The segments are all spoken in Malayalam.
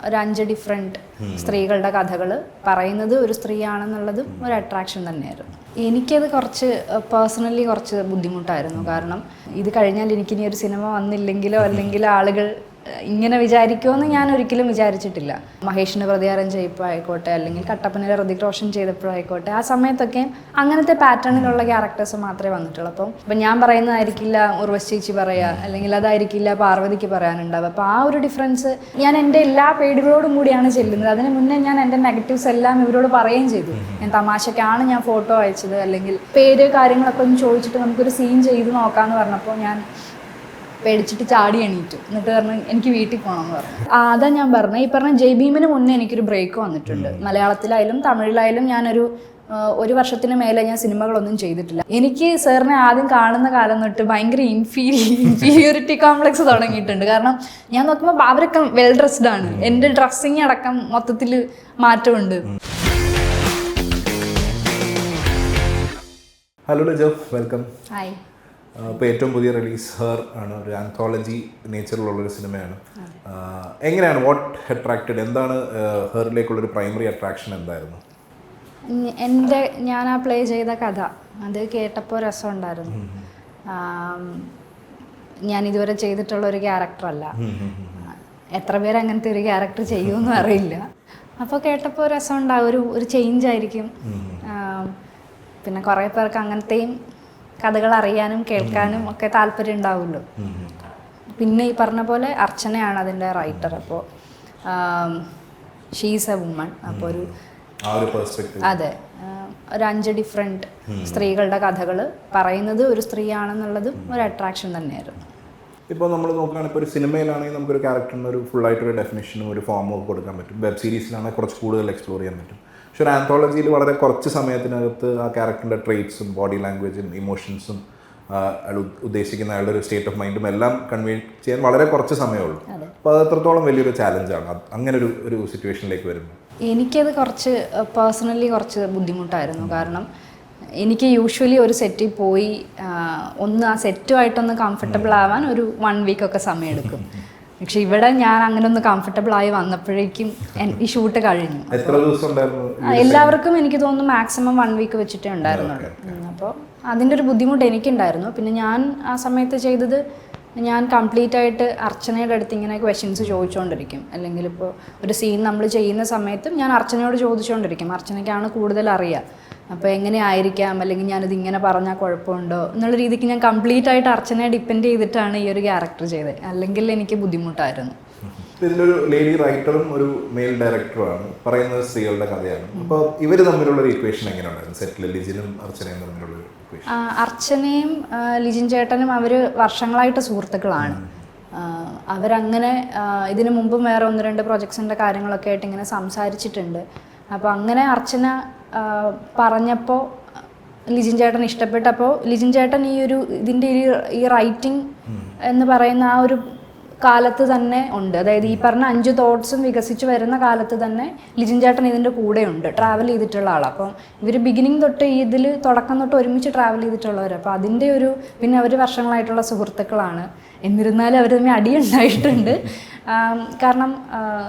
ഒരു 5 ഡിഫറെൻറ്റ് സ്ത്രീകളുടെ കഥകൾ പറയുന്നത് ഒരു സ്ത്രീയാണെന്നുള്ളതും ഒരു അട്രാക്ഷൻ തന്നെയായിരുന്നു. എനിക്കത് കുറച്ച് പേഴ്സണലി കുറച്ച് ബുദ്ധിമുട്ടായിരുന്നു. കാരണം ഇത് കഴിഞ്ഞാൽ എനിക്കിനി ഒരു സിനിമ വന്നില്ലെങ്കിലോ അല്ലെങ്കിൽ ആളുകൾ ഇങ്ങനെ വിചാരിക്കുമെന്ന് ഞാൻ ഒരിക്കലും വിചാരിച്ചിട്ടില്ല. മഹേഷിൻ്റെ പ്രതികാരം ചെയ്യപ്പോൾ ആയിക്കോട്ടെ, അല്ലെങ്കിൽ കട്ടപ്പനയിലെ ഋതിക് റോഷൻ ചെയ്തപ്പോഴായിക്കോട്ടെ, ആ സമയത്തൊക്കെ അങ്ങനത്തെ പാറ്റേണിലുള്ള ക്യാരക്ടേഴ്സ് മാത്രമേ വന്നിട്ടുള്ളൂ. അപ്പം ഞാൻ പറയുന്നതായിരിക്കില്ല ഉർവശി ചേച്ചി പറയുക, അല്ലെങ്കിൽ അതായിരിക്കില്ല പാർവതിക്ക് പറയാനുണ്ടാവുക. അപ്പോൾ ആ ഒരു ഡിഫറൻസ് ഞാൻ എൻ്റെ എല്ലാ പേടികളോടും കൂടിയാണ് ചെല്ലുന്നത്. അതിന് മുന്നേ ഞാൻ എൻ്റെ നെഗറ്റീവ്സ് എല്ലാം ഇവരോട് പറയുകയും ചെയ്തു. ഞാൻ തമാശക്കാണ് ഞാൻ ഫോട്ടോ അയച്ചത്, അല്ലെങ്കിൽ പേര് കാര്യങ്ങളൊക്കെ ഒന്ന് ചോദിച്ചിട്ട് നമുക്കൊരു സീൻ ചെയ്ത് നോക്കാമെന്ന് പറഞ്ഞപ്പോൾ ഞാൻ പേടിച്ചിട്ട് ചാടി എണീറ്റു. എന്നിട്ട് പറഞ്ഞു എനിക്ക് വീട്ടിൽ പോകണമെന്ന് പറഞ്ഞു. അതാ ഞാൻ പറഞ്ഞത്. ഈ പറഞ്ഞ ജയ് ഭീമിന് മുന്നേ എനിക്കൊരു ബ്രേക്ക് വന്നിട്ടുണ്ട്. മലയാളത്തിലായാലും തമിഴിലായാലും ഞാനൊരു 1 വർഷത്തിന് മേലെ ഞാൻ സിനിമകളൊന്നും ചെയ്തിട്ടില്ല. എനിക്ക് സാറിനെ ആദ്യം കാണുന്ന കാലം തൊട്ട് ഭയങ്കര ഇൻഫീരിയോറിറ്റി കോംപ്ലക്സ് തുടങ്ങിയിട്ടുണ്ട്. കാരണം ഞാൻ നോക്കുമ്പോൾ അവരൊക്കെ വെൽ ഡ്രസ്ഡ് ആണ്, എൻ്റെ ഡ്രസ്സിങ് അടക്കം മൊത്തത്തിൽ മാറ്റമുണ്ട്. Hello Lijo, welcome. ഹായ്. ഇപ്പോൾ ഏറ്റവും പുതിയ റിലീസ് ഹെർ ആണ്. ഒരു ആന്തോളജി നേച്ചറിലുള്ളൊരു സിനിമയാണ്. എങ്ങനെയാണ് അട്രാക്റ്റഡ്, എന്താണ് ഹെറിലേക്കുള്ളൊരു പ്രൈമറി അട്രാക്ഷൻ എന്തായിരുന്നു? ഞാൻ ആ പ്ലേ ചെയ്ത കഥ അത് കേട്ടപ്പോൾ രസമുണ്ടായിരുന്നു. ഞാൻ ഇതുവരെ ചെയ്തിട്ടുള്ള ഒരു ക്യാരക്ടറല്ല. എത്ര പേര് അങ്ങനത്തെ ഒരു ക്യാരക്ടർ ചെയ്യുമെന്നും അറിയില്ല. അപ്പോൾ കേട്ടപ്പോൾ രസമുണ്ടാകും, ഒരു ചേഞ്ച് ആയിരിക്കും. പിന്നെ കുറേ പേർക്ക് അങ്ങനത്തെയും കഥകൾ അറിയാനും കേൾക്കാനും ഒക്കെ താല്പര്യം ഉണ്ടാവുമല്ലോ. പിന്നെ ഈ പറഞ്ഞ പോലെ അർച്ചനയാണ് അതിൻ്റെ റൈറ്റർ. അപ്പോൾ ഷീസ് എ വുമൺ. അപ്പോൾ അതെ, ഒരു 5 ഡിഫറെൻറ്റ് സ്ത്രീകളുടെ കഥകൾ പറയുന്നത് ഒരു സ്ത്രീയാണെന്നുള്ളതും ഒരു അട്രാക്ഷൻ തന്നെയായിരുന്നു. ഇപ്പോൾ നമ്മൾ നോക്കുകയാണെങ്കിൽ ഇപ്പോൾ ഒരു സിനിമയിലാണെങ്കിൽ നമുക്കൊരു ക്യാരക്ടറിന് ഒരു ഫുള്ളായിട്ടൊരു ഡെഫിനേഷനും ഒരു ഫോമും ഒക്കെ കൊടുക്കാൻ പറ്റും. വെബ് സീരീസിലാണെങ്കിൽ കുറച്ച് കൂടുതൽ എക്സ്പ്ലോർ ചെയ്യാൻ പറ്റും. പക്ഷെ ഒരു ആന്തോളജിയിൽ വളരെ കുറച്ച് സമയത്തിനകത്ത് ആ ക്യാരക്ടറിൻ്റെ ട്രെയ്റ്റ്സും ബോഡി ലാംഗ്വേജും ഇമോഷൻസും അയാൾ ഉദ്ദേശിക്കുന്ന അയാളുടെ ഒരു സ്റ്റേറ്റ് ഓഫ് മൈൻഡും എല്ലാം കൺവേ ചെയ്യാൻ വളരെ കുറച്ച് സമയമുള്ളൂ. അപ്പോൾ അത് എത്രത്തോളം വലിയൊരു ചാലഞ്ചാണ് അങ്ങനെ ഒരു സിറ്റുവേഷനിലേക്ക് വരുമ്പോൾ? എനിക്കത് കുറച്ച് പേഴ്സണലി കുറച്ച് ബുദ്ധിമുട്ടായിരുന്നു. കാരണം എനിക്ക് യൂഷ്വലി ഒരു സെറ്റിൽ പോയി ഒന്ന് ആ സെറ്റുമായിട്ടൊന്ന് കംഫർട്ടബിൾ ആവാൻ ഒരു 1 വീക്കൊക്കെ സമയമെടുക്കും. പക്ഷെ ഇവിടെ ഞാൻ അങ്ങനെ ഒന്ന് കംഫർട്ടബിൾ ആയി വന്നപ്പോഴേക്കും ഈ ഷൂട്ട് കഴിഞ്ഞു. എല്ലാവർക്കും എനിക്ക് തോന്നുന്നു മാക്സിമം 1 വീക്ക് വെച്ചിട്ടേ ഉണ്ടായിരുന്നുള്ളൂ. അപ്പോൾ അതിൻ്റെ ഒരു ബുദ്ധിമുട്ട് എനിക്കുണ്ടായിരുന്നു. പിന്നെ ഞാൻ ആ സമയത്ത് ചെയ്തത്, ഞാൻ കംപ്ലീറ്റ് ആയിട്ട് അർച്ചനയുടെ അടുത്ത് ഇങ്ങനെ ക്വസ്റ്റ്യൻസ് ചോദിച്ചുകൊണ്ടിരിക്കും. അല്ലെങ്കിൽ ഇപ്പോൾ ഒരു സീൻ നമ്മൾ ചെയ്യുന്ന സമയത്തും ഞാൻ അർച്ചനയോട് ചോദിച്ചുകൊണ്ടിരിക്കും. അർച്ചനയ്ക്കാണ് കൂടുതൽ അറിയുക. അപ്പോൾ എങ്ങനെയായിരിക്കാം, അല്ലെങ്കിൽ ഞാനിത് ഇങ്ങനെ പറഞ്ഞാൽ കുഴപ്പമുണ്ടോ എന്നുള്ള രീതിക്ക് ഞാൻ കംപ്ലീറ്റ് ആയിട്ട് അർച്ചനയെ ഡിപ്പെൻഡ് ചെയ്തിട്ടാണ് ഈ ഒരു ക്യാരക്ടർ ചെയ്തത്. അല്ലെങ്കിൽ എനിക്ക് ബുദ്ധിമുട്ടായിരുന്നു. ഇതിലൊരു ലേഡി റൈറ്ററും ഒരു മെയിൽ ഡയറക്ടറുമാണ്, പറയുന്നത് സ്ത്രീകളുടെ കഥയാണ്. അപ്പോൾ ഇവർ തമ്മിലുള്ള ഒരു ഇക്വേഷൻ എങ്ങനെയുണ്ടായിരുന്നു സെറ്റിൽ, ലിജിനും അർച്ചനയും തമ്മിലുള്ള ഒരു ഇക്വേഷൻ? അർച്ചനയും ലിജിൻ ചേട്ടനും അവർ വർഷങ്ങളായിട്ട് സുഹൃത്തുക്കളാണ്. അവരങ്ങനെ ഇതിനു മുമ്പും വേറെ 1-2 പ്രൊജക്ട്സിൻ്റെ കാര്യങ്ങളൊക്കെ ആയിട്ട് ഇങ്ങനെ സംസാരിച്ചിട്ടുണ്ട്. അപ്പോൾ അങ്ങനെ അർച്ചന പറഞ്ഞപ്പോൾ ലിജിൻ ചേട്ടൻ ഇഷ്ടപ്പെട്ടപ്പോൾ ലിജിൻ ചേട്ടൻ ഇതിൻ്റെ ഈ റൈറ്റിംഗ് എന്ന് പറയുന്ന ആ ഒരു കാലത്ത് തന്നെ ഉണ്ട്. അതായത് ഈ പറഞ്ഞ 5 തോട്ട്സും വികസിച്ച് വരുന്ന കാലത്ത് തന്നെ ലിജിൻ ചേട്ടൻ ഇതിൻ്റെ കൂടെയുണ്ട്, ട്രാവൽ ചെയ്തിട്ടുള്ള ആളാണ്. അപ്പം ഇവർ ബിഗിനിങ് തൊട്ട് ഇതിൽ തുടക്കം തൊട്ട് ഒരുമിച്ച് ട്രാവൽ ചെയ്തിട്ടുള്ളവർ. അപ്പോൾ അതിൻ്റെ പിന്നെ അവർ വർഷങ്ങളായിട്ടുള്ള സുഹൃത്തുക്കളാണ്. എന്നിരുന്നാലും അവർ തമ്മിൽ അടിയുണ്ടായിട്ടുണ്ട്. കാരണം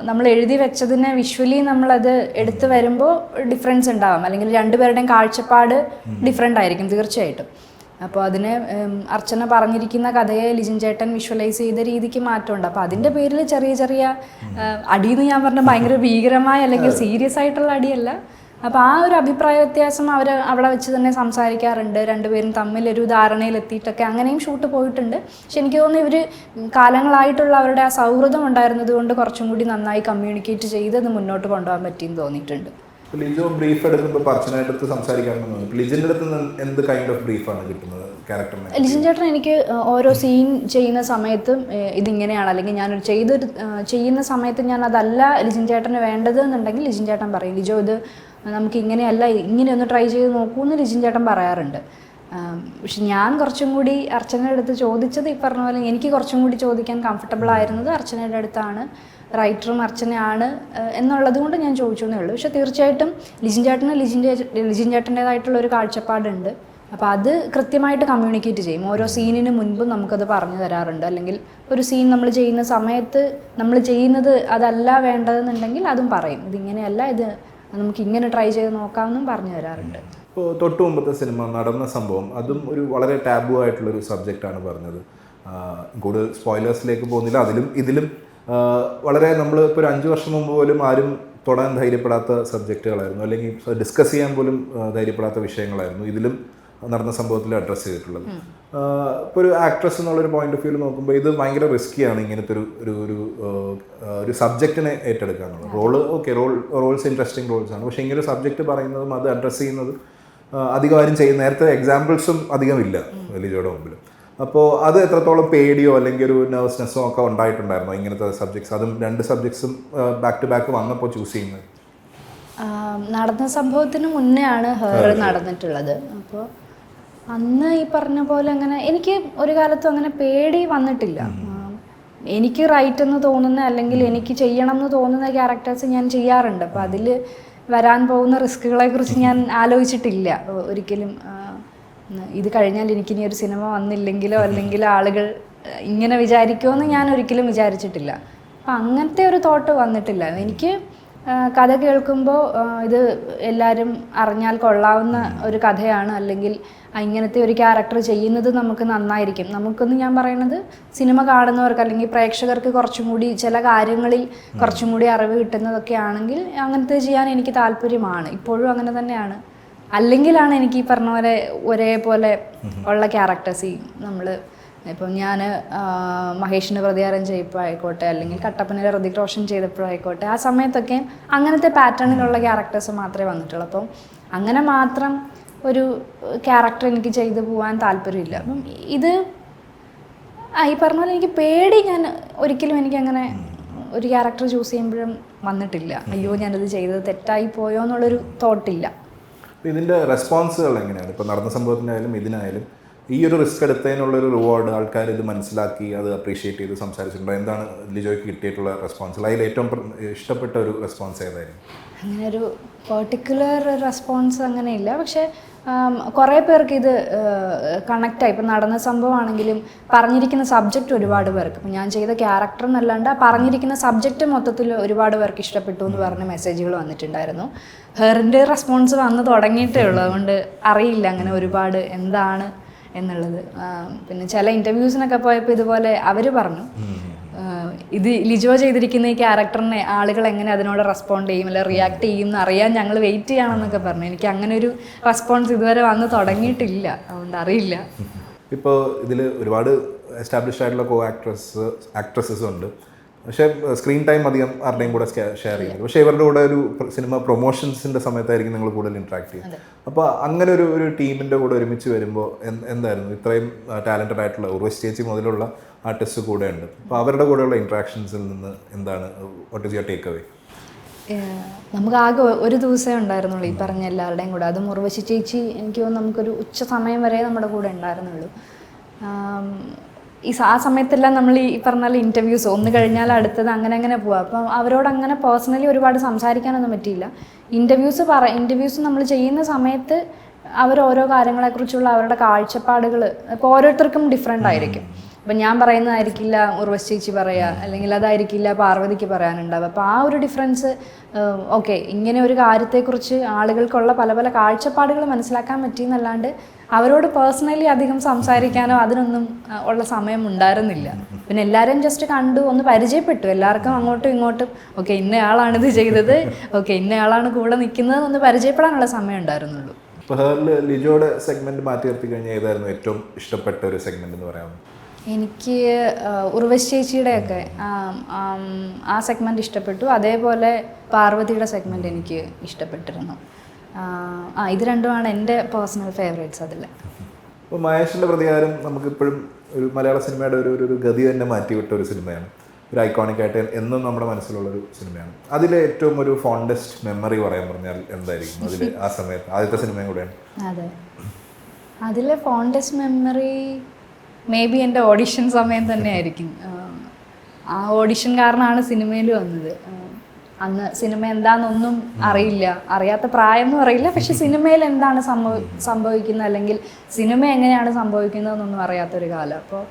നമ്മൾ എഴുതി വെച്ചതിനെ വിഷ്വലി നമ്മളത് എടുത്തു വരുമ്പോൾ ഡിഫറൻസ് ഉണ്ടാവാം, അല്ലെങ്കിൽ 2 പേരുടെയും കാഴ്ചപ്പാട് ഡിഫറെൻ്റ് ആയിരിക്കും തീർച്ചയായിട്ടും. അപ്പോൾ അതിന് അർച്ചന പറഞ്ഞിരിക്കുന്ന കഥയെ ലിജിൻ ചേട്ടൻ വിഷ്വലൈസ് ചെയ്ത രീതിക്ക് മാറ്റമുണ്ട്. അപ്പോൾ അതിൻ്റെ പേരിൽ ചെറിയ അടിയെന്ന് ഞാൻ പറഞ്ഞാൽ ഭയങ്കര ഭീകരമായ അല്ലെങ്കിൽ സീരിയസ് ആയിട്ടുള്ള അടിയല്ല. അപ്പോൾ ആ ഒരു അഭിപ്രായ വ്യത്യാസം അവർ അവിടെ വെച്ച് തന്നെ സംസാരിക്കാറുണ്ട്. 2 പേരും തമ്മിലൊരു ധാരണയിലെത്തിയിട്ടൊക്കെ അങ്ങനെയും ഷൂട്ട് പോയിട്ടുണ്ട്. പക്ഷെ എനിക്ക് തോന്നുന്നു ഇവർ കാലങ്ങളായിട്ടുള്ള അവരുടെ ആ സൗഹൃദം ഉണ്ടായിരുന്നത് കൊണ്ട് കുറച്ചും കൂടി നന്നായി കമ്മ്യൂണിക്കേറ്റ് ചെയ്തത് മുന്നോട്ട് കൊണ്ടുപോകാൻ പറ്റിയെന്ന് തോന്നിയിട്ടുണ്ട്. ലിജോ ബ്രീഫ് എടുക്കുമ്പോൾ അർച്ചനയുടെ അടുത്ത് സംസാരിക്കാമെന്ന്, ലിജിൻ്റെ അടുത്ത് എന്ത് കൈൻഡ് ഓഫ് ബ്രീഫാണ് കിട്ടുന്നത് ക്യാരക്ടറിന്? ലിജിൻ ചേട്ടൻ എനിക്ക് ഓരോ സീൻ ചെയ്യുന്ന സമയത്തും ഇതിങ്ങനെയാണ്, അല്ലെങ്കിൽ ഞാനൊരു ചെയ്യുന്ന സമയത്ത് ഞാൻ അതല്ല ലിജിൻ ചേട്ടന് വേണ്ടത് എന്നുണ്ടെങ്കിൽ ലിജിൻ ചേട്ടൻ പറയും, ലിജോ ഇത് നമുക്ക് ഇങ്ങനെയല്ല, ഇങ്ങനെ ഒന്ന് ട്രൈ ചെയ്ത് നോക്കൂ എന്ന് ലിജിൻ ചേട്ടൻ പറയാറുണ്ട്. പക്ഷെ ഞാൻ കുറച്ചും കൂടി അർച്ചനയുടെ അടുത്ത് ചോദിച്ചത് ഈ പറഞ്ഞ പോലെ എനിക്ക് കുറച്ചും കൂടി ചോദിക്കാൻ കംഫർട്ടബിൾ ആയിരുന്നത് അർച്ചനയുടെ അടുത്താണ്. റൈറ്ററും അർച്ചനയാണ് എന്നുള്ളത് കൊണ്ട് ഞാൻ ചോദിച്ചു എന്നേ ഉള്ളൂ. പക്ഷെ തീർച്ചയായിട്ടും ലിജിൻ ചേട്ടൻ്റേതായിട്ടുള്ളൊരു കാഴ്ചപ്പാടുണ്ട്. അപ്പോൾ അത് കൃത്യമായിട്ട് കമ്മ്യൂണിക്കേറ്റ് ചെയ്യും. ഓരോ സീനിന് മുൻപും നമുക്കത് പറഞ്ഞു തരാറുണ്ട്. അല്ലെങ്കിൽ ഒരു സീൻ നമ്മൾ ചെയ്യുന്ന സമയത്ത് നമ്മൾ ചെയ്യുന്നത് അതല്ല വേണ്ടതെന്നുണ്ടെങ്കിൽ അതും പറയും, ഇതിങ്ങനെയല്ല, ഇത് നമുക്ക് ഇങ്ങനെ ട്രൈ ചെയ്ത് നോക്കാമെന്നും പറഞ്ഞു തരാറുണ്ട്. ഇപ്പോൾ തൊട്ട് മുമ്പത്തെ സിനിമ നടന്ന സംഭവം അതും ഒരു വളരെ ടാബു ആയിട്ടുള്ളൊരു സബ്ജക്റ്റാണ് പറഞ്ഞത്. കൂടുതൽ സ്പോയിലേഴ്സിലേക്ക് പോകുന്നില്ല. ഇതിലും വളരെ നമ്മൾ ഇപ്പോൾ ഒരു 5 വർഷം മുമ്പ് പോലും ആരും തൊടാൻ ധൈര്യപ്പെടാത്ത സബ്ജക്റ്റുകളായിരുന്നു, അല്ലെങ്കിൽ ഡിസ്കസ് ചെയ്യാൻ പോലും ധൈര്യപ്പെടാത്ത വിഷയങ്ങളായിരുന്നു ഇതിലും നടന്ന സംഭവത്തിൽ അഡ്രസ്സ് ചെയ്തിട്ടുള്ളത്. ഇപ്പോൾ ഒരു ആക്ട്രസ് എന്നുള്ളൊരു പോയിന്റ് ഓഫ് വ്യൂവിൽ നോക്കുമ്പോൾ ഇത് ഭയങ്കര റിസ്ക്കിയാണ് ഇങ്ങനത്തെ ഒരു സബ്ജക്റ്റിനെ ഏറ്റെടുക്കുക എന്നുള്ളത്. റോൾസ് ഇൻട്രസ്റ്റിംഗ് റോൾസാണ്, പക്ഷേ ഇങ്ങനെ ഒരു സബ്ജക്റ്റ് പറയുന്നതും അത് അഡ്രസ്സ് ചെയ്യുന്നതും അധികം ആരും ചെയ്യുന്ന നേരത്തെ എക്സാമ്പിൾസും അധികമില്ല ലിജോയുടെ മുമ്പിൽ. അപ്പോൾ അത് എത്രത്തോളം പേടിയോ അല്ലെങ്കിൽ ഒരു നെർവസ്നെസ്സോ ഒക്കെ ഉണ്ടായിട്ടുണ്ടായിരുന്നോ ഇങ്ങനത്തെ സബ്ജക്ട്സ്, അതും 2 സബ്ജക്ട്സും ബാക്ക് ടു ബാക്ക് വന്നപ്പോൾ ചൂസ് ചെയ്യുന്നത്? നടന്ന സംഭവത്തിന് മുന്നേ ആണ് ഹെർ നടന്നിട്ടുള്ളത്. അപ്പോൾ അന്ന് ഈ പറഞ്ഞ പോലെ അങ്ങനെ എനിക്ക് ഒരു കാലത്തും അങ്ങനെ പേടി വന്നിട്ടില്ല. എനിക്ക് റൈറ്റ് എന്ന് തോന്നുന്ന അല്ലെങ്കിൽ എനിക്ക് ചെയ്യണം എന്ന് തോന്നുന്ന ക്യാരക്ടേഴ്സ് ഞാൻ ചെയ്യാറുണ്ട്. അപ്പോൾ അതിൽ വരാൻ പോകുന്ന റിസ്കുകളെ കുറിച്ച് ഞാൻ ആലോചിച്ചിട്ടില്ല ഒരിക്കലും. ഇത് കഴിഞ്ഞാൽ എനിക്കിനി ഒരു സിനിമ വന്നില്ലെങ്കിലോ അല്ലെങ്കിൽ ആളുകൾ ഇങ്ങനെ വിചാരിക്കുമോ എന്ന് ഞാൻ ഒരിക്കലും വിചാരിച്ചിട്ടില്ല. അപ്പം അങ്ങനത്തെ ഒരു തോട്ട് വന്നിട്ടില്ല. എനിക്ക് കഥ കേൾക്കുമ്പോൾ ഇത് എല്ലാവരും അറിഞ്ഞാൽ കൊള്ളാവുന്ന ഒരു കഥയാണ്, അല്ലെങ്കിൽ ഇങ്ങനത്തെ ഒരു ക്യാരക്ടർ ചെയ്യുന്നത് നമുക്ക് നന്നായിരിക്കും. നമുക്കൊന്ന് ഞാൻ പറയുന്നത് സിനിമ കാണുന്നവർക്ക് അല്ലെങ്കിൽ പ്രേക്ഷകർക്ക് കുറച്ചും കൂടി ചില കാര്യങ്ങളിൽ കുറച്ചും കൂടി അറിവ് കിട്ടുന്നതൊക്കെ ആണെങ്കിൽ അങ്ങനത്തെ ചെയ്യാൻ എനിക്ക് താല്പര്യമാണ്. ഇപ്പോഴും അങ്ങനെ തന്നെയാണ്. അല്ലെങ്കിലാണ് എനിക്ക് ഈ പറഞ്ഞ പോലെ ഒരേപോലെ ഉള്ള ക്യാരക്ടേഴ്സ് നമ്മൾ ഇപ്പം ഞാൻ മഹേഷിന് പ്രതികാരം ചെയ്യപ്പോൾ ആയിക്കോട്ടെ, അല്ലെങ്കിൽ കട്ടപ്പനയിലെ ഋതിക് റോഷൻ ചെയ്തപ്പോഴായിക്കോട്ടെ, ആ സമയത്തൊക്കെ അങ്ങനത്തെ പാറ്റേണിലുള്ള ക്യാരക്ടേഴ്സ് മാത്രമേ വന്നിട്ടുള്ളൂ. അപ്പം അങ്ങനെ മാത്രം ഒരു ക്യാരക്ടർ എനിക്ക് ചെയ്തു പോകാൻ താല്പര്യമില്ല. അപ്പം ഇത് ഈ പറഞ്ഞ പോലെ എനിക്ക് പേടി ഞാൻ ഒരിക്കലും എനിക്കങ്ങനെ ഒരു ക്യാരക്ടർ ചൂസ് ചെയ്യുമ്പോഴും വന്നിട്ടില്ല. അയ്യോ ഞാനത് ചെയ്തത് തെറ്റായി പോയോ എന്നുള്ളൊരു തോട്ടില്ല. ഇതിൻ്റെ റെസ്പോൺസുകൾ എങ്ങനെയാണ്? ഇപ്പോൾ നടന്ന സംഭവത്തിനായാലും ഇതിനായാലും ഈ ഒരു റിസ്ക് എടുത്തതിനുള്ളൊരു റിവാർഡ് ആൾക്കാർ ഇത് മനസ്സിലാക്കി അത് അപ്രീഷിയേറ്റ് ചെയ്ത് സംസാരിച്ചിട്ടുണ്ടോ? എന്താണ് ലിജോയ്ക്ക് കിട്ടിയിട്ടുള്ള റെസ്പോൺസ്? അതിൽ ഏറ്റവും ഇഷ്ടപ്പെട്ട ഒരു റെസ്പോൺസ് ഏതായിരുന്നു? അങ്ങനെ ഒരു പെർട്ടിക്കുലർ റെസ്പോൺസ് അങ്ങനെയില്ല. പക്ഷേ കുറേ പേർക്ക് ഇത് കണക്റ്റായി. ഇപ്പം നടന്ന സംഭവമാണെങ്കിലും പറഞ്ഞിരിക്കുന്ന സബ്ജക്റ്റ് ഒരുപാട് പേർക്ക്, ഇപ്പം ഞാൻ ചെയ്ത ക്യാരക്ടർ എന്നല്ലാണ്ട് പറഞ്ഞിരിക്കുന്ന സബ്ജക്റ്റ് മൊത്തത്തിൽ ഒരുപാട് പേർക്ക് ഇഷ്ടപ്പെട്ടു എന്ന് പറഞ്ഞ മെസ്സേജുകൾ വന്നിട്ടുണ്ടായിരുന്നു. ഹെറിൻ്റെ റെസ്പോൺസ് വന്ന് തുടങ്ങിയിട്ടേ ഉള്ളൂ, അതുകൊണ്ട് അറിയില്ല അങ്ങനെ ഒരുപാട് എന്താണ് എന്നുള്ളത്. പിന്നെ ചില ഇൻ്റർവ്യൂസിനൊക്കെ പോയപ്പോൾ ഇതുപോലെ അവർ പറഞ്ഞു ഇത് ലിജോ ചെയ്തിരിക്കുന്ന ഈ ക്യാരക്ടറിനെ ആളുകൾ എങ്ങനെ അതിനോട് റെസ്പോണ്ട് ചെയ്യും അല്ലെങ്കിൽ റിയാക്ട് ചെയ്യും എന്ന് അറിയാൻ ഞങ്ങൾ വെയിറ്റ് ചെയ്യണമെന്നൊക്കെ പറഞ്ഞു. എനിക്ക് അങ്ങനെ ഒരു റെസ്പോൺസ് ഇതുവരെ വന്ന് തുടങ്ങിയിട്ടില്ല, അതുകൊണ്ട് അറിയില്ല. ഇപ്പോൾ ഇതിൽ ഒരുപാട് എസ്റ്റാബ്ലിഷ്ഡ് ആയിട്ടുള്ള ആക്ട്രസസ് ഉണ്ട്, പക്ഷേ സ്ക്രീൻ ടൈം അധികം ആരുടെയും കൂടെ ഷെയർ ചെയ്യുന്നത്. പക്ഷേ ഇവരുടെ കൂടെ ഒരു സിനിമ പ്രൊമോഷൻസിൻ്റെ സമയത്തായിരിക്കും നിങ്ങൾ കൂടുതൽ ഇൻട്രാക്ട് ചെയ്യുന്നത്. അപ്പോൾ അങ്ങനെ ഒരു ടീമിൻ്റെ കൂടെ ഒരുമിച്ച് വരുമ്പോൾ എന്തായിരുന്നു ഇത്രയും ടാലൻറ്റഡ് ആയിട്ടുള്ള ഉർവശി ചേച്ചി മുതലുള്ള ആർട്ടിസ്റ്റ് കൂടെ ഉണ്ട്, അപ്പോൾ അവരുടെ കൂടെയുള്ള ഇൻട്രാക്ഷൻസിൽ നിന്ന് എന്താണ്, what is your take away? നമുക്ക് ആകെ ഒരു ദിവസമേ ഉണ്ടായിരുന്നുള്ളൂ ഈ പറഞ്ഞ എല്ലാവരുടെയും കൂടെ. അതും ഉർവശി ചേച്ചി എനിക്ക് തോന്നുന്നു നമുക്കൊരു ഉച്ച സമയം വരെ നമ്മുടെ കൂടെ ഉണ്ടായിരുന്നുള്ളൂ. ആ സമയത്തെല്ലാം നമ്മൾ ഈ പറഞ്ഞാൽ ഇൻ്റർവ്യൂസ് ഒന്ന് കഴിഞ്ഞാൽ അടുത്തത് അങ്ങനെ പോവാം. അപ്പം അവരോട് അങ്ങനെ പേഴ്സണലി ഒരുപാട് സംസാരിക്കാനൊന്നും പറ്റിയില്ല. ഇൻ്റർവ്യൂസ് നമ്മൾ ചെയ്യുന്ന സമയത്ത് അവർ ഓരോ കാര്യങ്ങളെക്കുറിച്ചുള്ള അവരുടെ കാഴ്ചപ്പാടുകൾ ഇപ്പോൾ ഓരോരുത്തർക്കും ഡിഫറെൻ്റ് ആയിരിക്കും. അപ്പം ഞാൻ പറയുന്നതായിരിക്കില്ല ഉർവശി ചേച്ചി പറയുക, അല്ലെങ്കിൽ അതായിരിക്കില്ല പാർവതിക്ക് പറയാനുണ്ടാവുക. അപ്പോൾ ആ ഒരു ഡിഫറൻസ് ഓക്കെ, ഇങ്ങനെ ഒരു കാര്യത്തെക്കുറിച്ച് ആളുകൾക്കുള്ള പല പല കാഴ്ചപ്പാടുകൾ മനസ്സിലാക്കാൻ പറ്റിയെന്നല്ലാണ്ട് അവരോട് പേഴ്സണലി അധികം സംസാരിക്കാനോ അതിനൊന്നും ഉള്ള സമയം ഉണ്ടായിരുന്നില്ല. പിന്നെ എല്ലാവരും ജസ്റ്റ് കണ്ടു, ഒന്ന് പരിചയപ്പെട്ടു, എല്ലാവർക്കും അങ്ങോട്ടും ഇങ്ങോട്ടും ഓക്കെ ഇന്നയാളാണിത് ചെയ്തത്, ഓക്കെ ഇന്നയാളാണ് കൂടെ നിൽക്കുന്നത് ഒന്ന് പരിചയപ്പെടാനുള്ള സമയം ഉണ്ടായിരുന്നുള്ളൂ. ഇപ്പോൾ ലിജോയുടെ സെഗ്മെൻറ്റ് മാറ്റി നിർത്തി കഴിഞ്ഞാൽ ഏതായിരുന്നു ഏറ്റവും ഇഷ്ടപ്പെട്ട ഒരു സെഗ്മെൻറ്റ് എന്ന് പറയാമോ? എനിക്ക് ഉർവശി ചേച്ചിയുടെയൊക്കെ ആ സെഗ്മെൻറ്റ് ഇഷ്ടപ്പെട്ടു. അതേപോലെ പാർവതിയുടെ സെഗ്മെൻറ്റ് എനിക്ക് ഇഷ്ടപ്പെട്ടിരുന്നു. ഇത് രണ്ടുമാണ് എൻ്റെ പേഴ്സണൽ ഫേവറേറ്റ്സ് അതിൽ. ഇപ്പോൾ മഹേഷിൻ്റെ പ്രതികാരം നമുക്കിപ്പോഴും ഒരു മലയാള സിനിമയുടെ ഒരു ഗതി തന്നെ മാറ്റിവിട്ട ഒരു സിനിമയാണ്, ഒരു ഐക്കോണിക് ആയിട്ട് എന്നും നമ്മുടെ മനസ്സിലുള്ളൊരു സിനിമയാണ്. അതിലെ ഏറ്റവും ഒരു ഫോണ്ടസ്റ്റ് മെമ്മറി പറയാൻ പറഞ്ഞാൽ എന്തായിരിക്കും അതിൽ? ആ സമയത്ത് ആദ്യത്തെ സിനിമയും കൂടെയാണ്. അതെ, അതിലെ ഫോണ്ടസ്റ്റ് മെമ്മറി മേ ബി എൻ്റെ ഓഡിഷൻ സമയം തന്നെ ആയിരിക്കും. ആ ഓഡിഷൻ കാരണമാണ് സിനിമയിൽ വന്നത്. അന്ന് സിനിമ എന്താണെന്നൊന്നും അറിയില്ല, അറിയാത്ത പ്രായമൊന്നും അറിയില്ല. പക്ഷെ സിനിമയിൽ എന്താണ് സംഭവിക്കുന്നത് അല്ലെങ്കിൽ സിനിമ എങ്ങനെയാണ് സംഭവിക്കുന്നതെന്നൊന്നും അറിയാത്തൊരു കാലം. അപ്പോൾ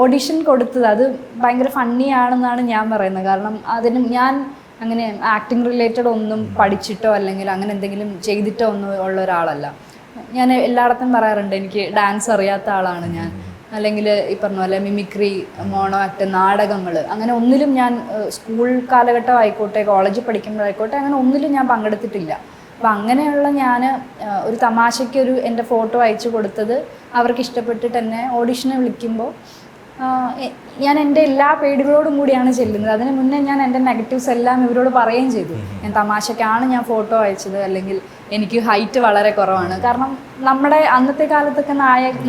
ഓഡിഷൻ കൊടുത്തത് അത് ഭയങ്കര ഫണ്ണിയാണെന്നാണ് ഞാൻ പറയുന്നത്. കാരണം അതിന് ഞാൻ അങ്ങനെ ആക്ടിങ് റിലേറ്റഡ് ഒന്നും പഠിച്ചിട്ടോ അല്ലെങ്കിൽ അങ്ങനെ എന്തെങ്കിലും ചെയ്തിട്ടോ ഒന്നും ഉള്ള ഒരാളല്ല. ഞാൻ എല്ലായിടത്തും പറയാറുണ്ട് എനിക്ക് ഡാൻസ് അറിയാത്ത ആളാണ് ഞാൻ, അല്ലെങ്കിൽ ഈ പറഞ്ഞ പോലെ മിമിക്രി, മോണോ ആക്ട്, നാടകങ്ങൾ, അങ്ങനെ ഒന്നിലും ഞാൻ സ്കൂൾ കാലഘട്ടം ആയിക്കോട്ടെ കോളേജിൽ പഠിക്കുമ്പോഴായിക്കോട്ടെ അങ്ങനെ ഒന്നിലും ഞാൻ പങ്കെടുത്തിട്ടില്ല. അപ്പം അങ്ങനെയുള്ള ഞാൻ ഒരു തമാശയ്ക്കൊരു എൻ്റെ ഫോട്ടോ അയച്ചു കൊടുത്തത് അവർക്ക് ഇഷ്ടപ്പെട്ടിട്ട് എന്നെ ഓഡിഷനെ വിളിക്കുമ്പോൾ ഞാൻ എൻ്റെ എല്ലാ പേടികളോടും കൂടിയാണ് ചെല്ലുന്നത്. അതിന് മുന്നേ ഞാൻ എൻ്റെ നെഗറ്റീവ്സ് എല്ലാം ഇവരോട് പറയുകയും ചെയ്തു. ഞാൻ തമാശക്കാണ് ഞാൻ ഫോട്ടോ അയച്ചത്, അല്ലെങ്കിൽ എനിക്ക് ഹൈറ്റ് വളരെ കുറവാണ്. കാരണം നമ്മുടെ അന്നത്തെ കാലത്തൊക്കെ